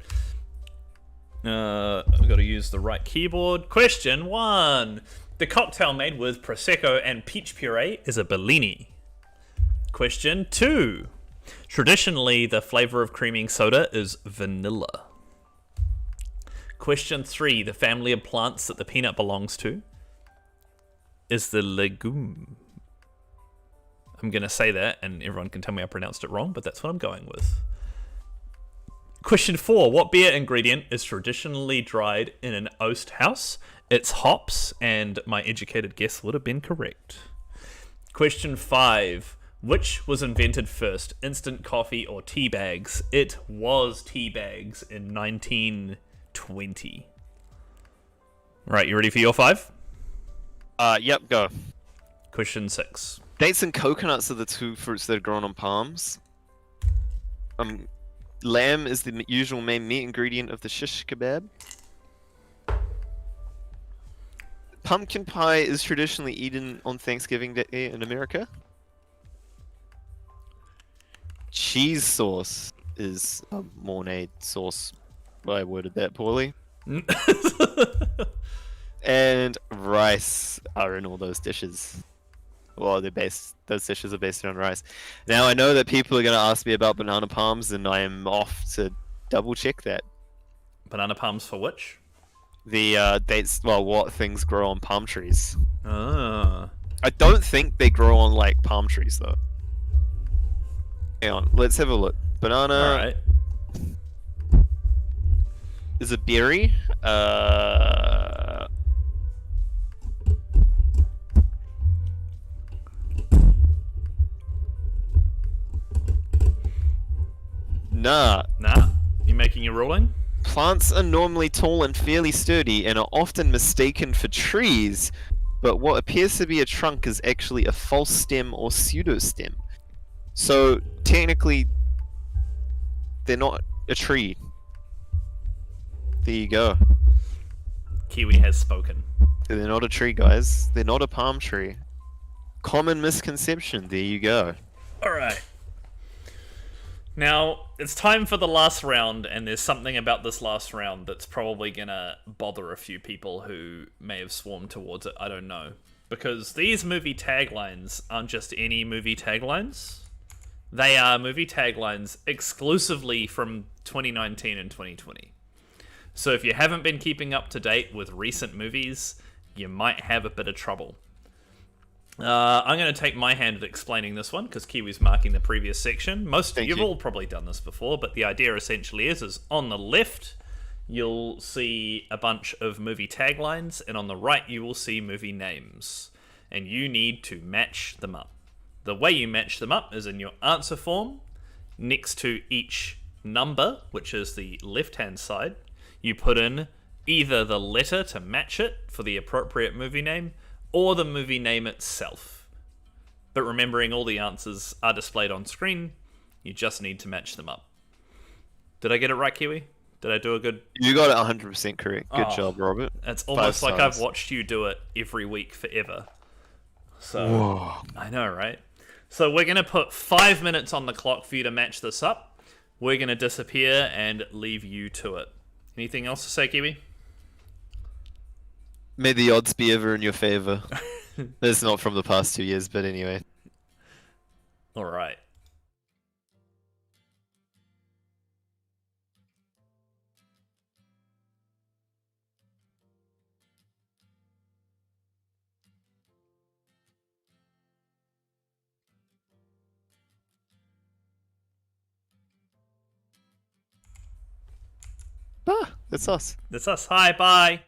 I've got to use the right keyboard. Question 1. The cocktail made with Prosecco and peach puree is a Bellini. Question 2. Traditionally, the flavor of creaming soda is vanilla. Question 3. The family of plants that the peanut belongs to is the legume. I'm going to say that, and everyone can tell me I pronounced it wrong, but that's what I'm going with. Question 4. What beer ingredient is traditionally dried in an oast house? It's hops, and my educated guess would have been correct. Question 5. Which was invented first, instant coffee or tea bags? It was tea bags in 1920. Right, you ready for your 5? Yep, go. Question 6. Dates and coconuts are the two fruits that are grown on palms. Lamb is the usual main meat ingredient of the shish kebab. Pumpkin pie is traditionally eaten on Thanksgiving Day in America. Cheese sauce is a Mornay sauce. I worded that poorly. And rice are in all those dishes. Well, those dishes are based on rice. Now I know that people are going to ask me about banana palms, and I am off to double check that. Banana palms for which? The what things grow on palm trees. Ah. I don't think they grow on like palm trees though. Hang on, let's have a look. Banana Alright. is a berry. Nah. You making your ruling? Plants are normally tall and fairly sturdy and are often mistaken for trees, but what appears to be a trunk is actually a false stem or pseudostem. So technically, they're not a tree. There you go. Kiwi has spoken. They're not a tree, guys. They're not a palm tree. Common misconception. There you go. Alright. Now, it's time for the last round, and there's something about this last round that's probably gonna bother a few people who may have swarmed towards it. I don't know. Because these movie taglines aren't just any movie taglines. They are movie taglines exclusively from 2019 and 2020. So if you haven't been keeping up to date with recent movies, you might have a bit of trouble. I'm going to take my hand at explaining this one because Kiwi's marking the previous section. You've all probably done this before, but the idea essentially is on the left you'll see a bunch of movie taglines, and on the right you will see movie names, and you need to match them up. The way you match them up is in your answer form. Next to each number, which is the left-hand side, you put in either the letter to match it for the appropriate movie name, or the movie name itself. But remembering all the answers are displayed on screen, you just need to match them up. Did I get it right, Kiwi? Did I do a good... You got it 100% correct. Good job, Robert. It's almost like I've watched you do it every week forever. So, whoa. I know, right? So we're going to put 5 minutes on the clock for you to match this up. We're going to disappear and leave you to it. Anything else to say, Kiwi? May the odds be ever in your favor. That's not from the past 2 years, but anyway. All right. Ah, that's us. That's us. Hi, bye.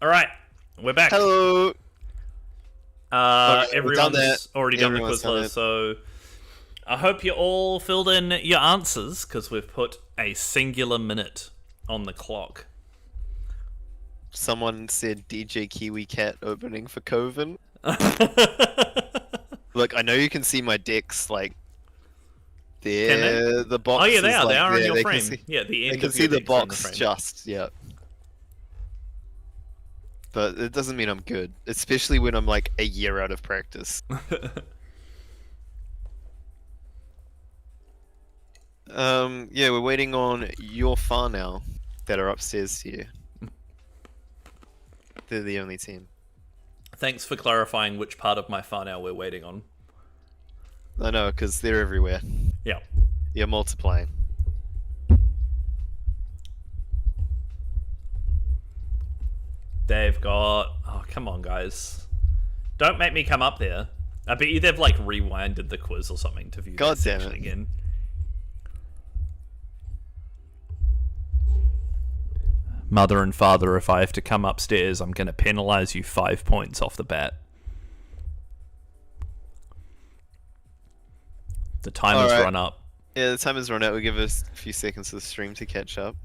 All right, we're back. Hello. Okay, we've done that. Everyone's already done the Everyone's quiz done list, it. so I hope you all filled in your answers because we've put a singular minute on the clock. Someone said DJ Kiwi Cat opening for Coven. Look, I know you can see my dicks, like, there. The box Oh yeah, is they are. like, They are in there. your They frame. Can see, Yeah, the end they can of see your the dicks are in the box frame. just, yeah. But it doesn't mean I'm good, especially when I'm like a year out of practice. Yeah, we're waiting on your far now that are upstairs here. They're the only team. Thanks for clarifying which part of my far now we're waiting on. I know, because they're everywhere. Yeah. You're multiplying. They've got... Oh, come on, guys. Don't make me come up there. I bet you they've, like, rewinded the quiz or something to view God that damn section it. again. Mother and father, if I have to come upstairs, I'm going to penalise you 5 points off the bat. The timer's Alright. run up. Yeah, the time has run out. We'll give us a few seconds for the stream to catch up.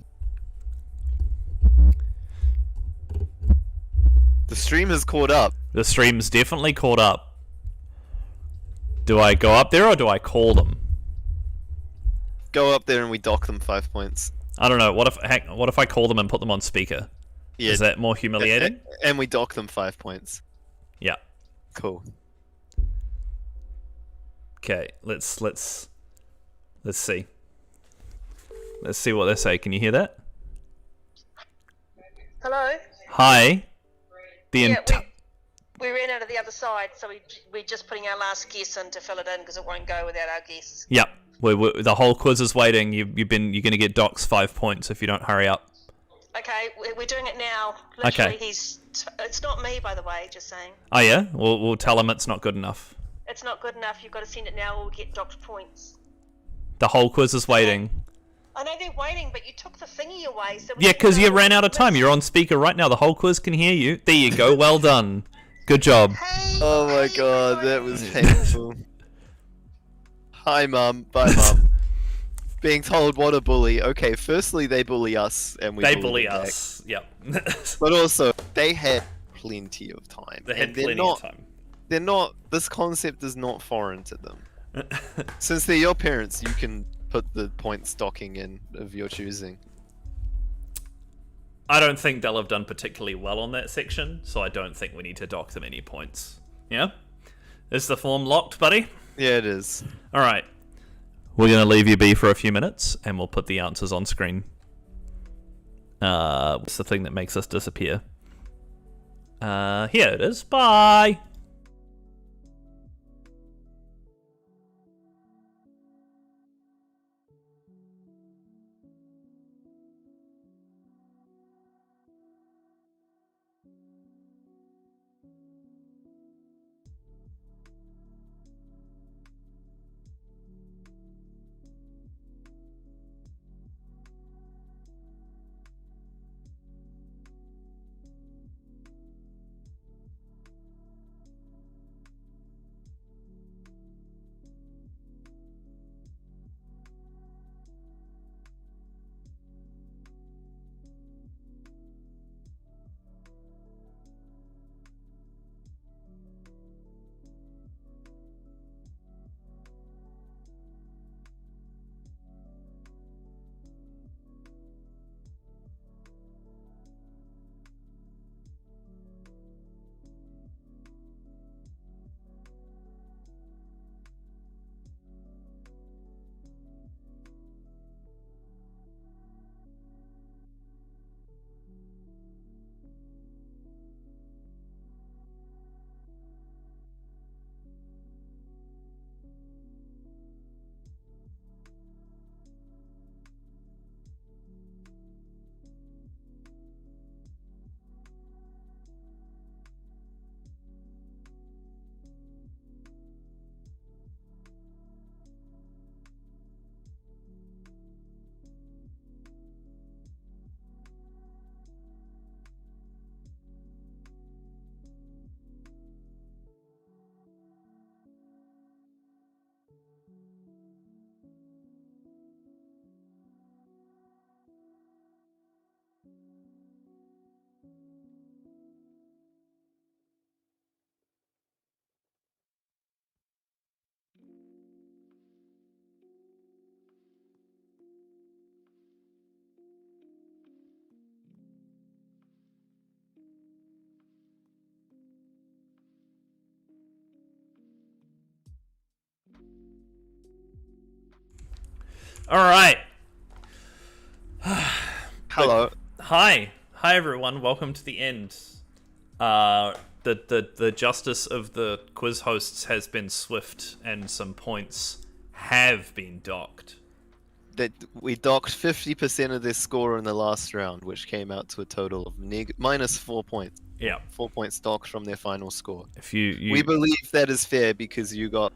The stream has caught up. The stream's definitely caught up. Do I go up there or do I call them? Go up there and we dock them 5 points. I don't know. What if I call them and put them on speaker? Yeah. Is that more humiliating? And we dock them 5 points. Yeah. Cool. Okay, let's see. Let's see what they say. Can you hear that? Hello? Hi. We ran out of the other side, so we're just putting our last guess in to fill it in because it won't go without our guess. Yep. The whole quiz is waiting. You're going to get doxed 5 points if you don't hurry up. Okay, we're doing it now. Literally, Okay. It's not me, by the way, just saying. Oh yeah? We'll tell him it's not good enough. It's not good enough. You've got to send it now or we'll get docked points. The whole quiz is waiting. I know they're waiting, but you took the thingy away. So Yeah, because you ran out of time. You're on speaker right now. The whole quiz can hear you. There you go. Well done. Good job. Hey, Oh my hey, god, that was guys. painful. Hi, Mum. Bye, Mum. Being told what a bully. Okay, firstly, they bully us, and we They bully bully them back. us. Yep. But also, they had plenty of time. They had and they're plenty not, of time. They're not. This concept is not foreign to them. Since they're your parents, you can put the point stocking in of your choosing. I don't think they'll have done particularly well on that section, so I don't think we need to dock them any points. Yeah? Is the form locked, buddy? Yeah, it is. Alright. We're going to leave you be for a few minutes, and we'll put the answers on screen. What's the thing that makes us disappear? Here it is. Bye! All right. Hello. Hi everyone. Welcome to the end. The justice of the quiz hosts has been swift, and some points have been docked. That we docked 50% of their score in the last round, which came out to a total of minus 4 points. Yeah. 4 points docked from their final score. If you We believe that is fair because you got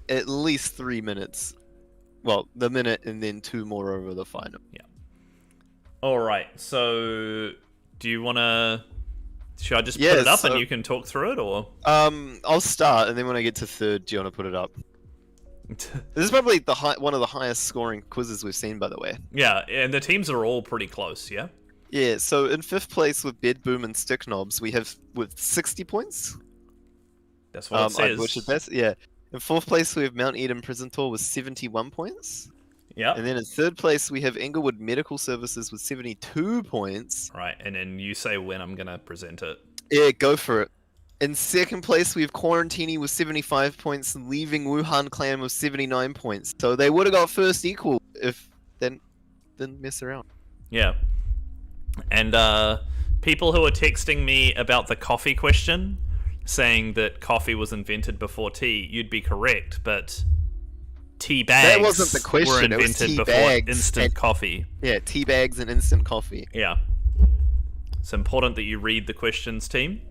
at least 3 minutes. Well, the minute and then 2 more over the final. Yeah. All right. So, do you want to? Should I just put it up and you can talk through it, or? I'll start, and then when I get to third, do you want to put it up? This is probably one of the highest scoring quizzes we've seen, by the way. Yeah, and the teams are all pretty close, yeah? Yeah, so in 5th place with Bed Boom and Stick Knobs, we have with 60 points. That's what it says. I butchered that. Yeah. In 4th place, we have Mount Eden Prison Tour with 71 points. Yeah. And then in 3rd place, we have Inglewood Medical Services with 72 points. Right, and then you say when I'm going to present it. Yeah, go for it. In 2nd place, we have Quarantini with 75 points, leaving Wuhan Clan with 79 points. So they would have got first equal if they didn't mess around. Yeah. And people who are texting me about the coffee question, saying that coffee was invented before tea, you'd be correct, but tea bags that wasn't the question. were invented before instant coffee. Yeah, tea bags and instant coffee. Yeah. It's important that you read the questions, team.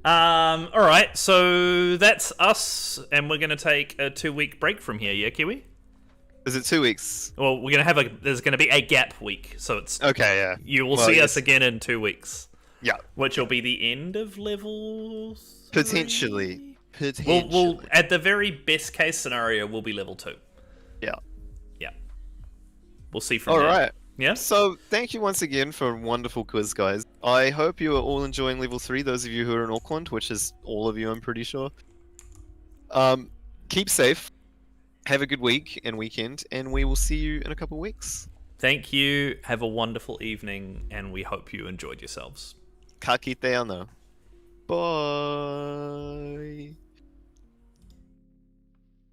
Alright, so that's us, and we're going to take a 2-week break from here, yeah, Kiwi? Is it 2 weeks? Well, we're going to have there's going to be a gap week, so it's... Okay, yeah. You will see us again in 2 weeks. Yeah. Which will be the end of level 3? Potentially. We'll at the very best case scenario, we'll be level 2. Yeah. Yeah. We'll see from there. Alright. Yeah? So, thank you once again for a wonderful quiz, guys. I hope you are all enjoying level 3, those of you who are in Auckland, which is all of you, I'm pretty sure. Keep safe. Have a good week and weekend, and we will see you in a couple of weeks. Thank you. Have a wonderful evening, and we hope you enjoyed yourselves. Ka kite ana. Bye.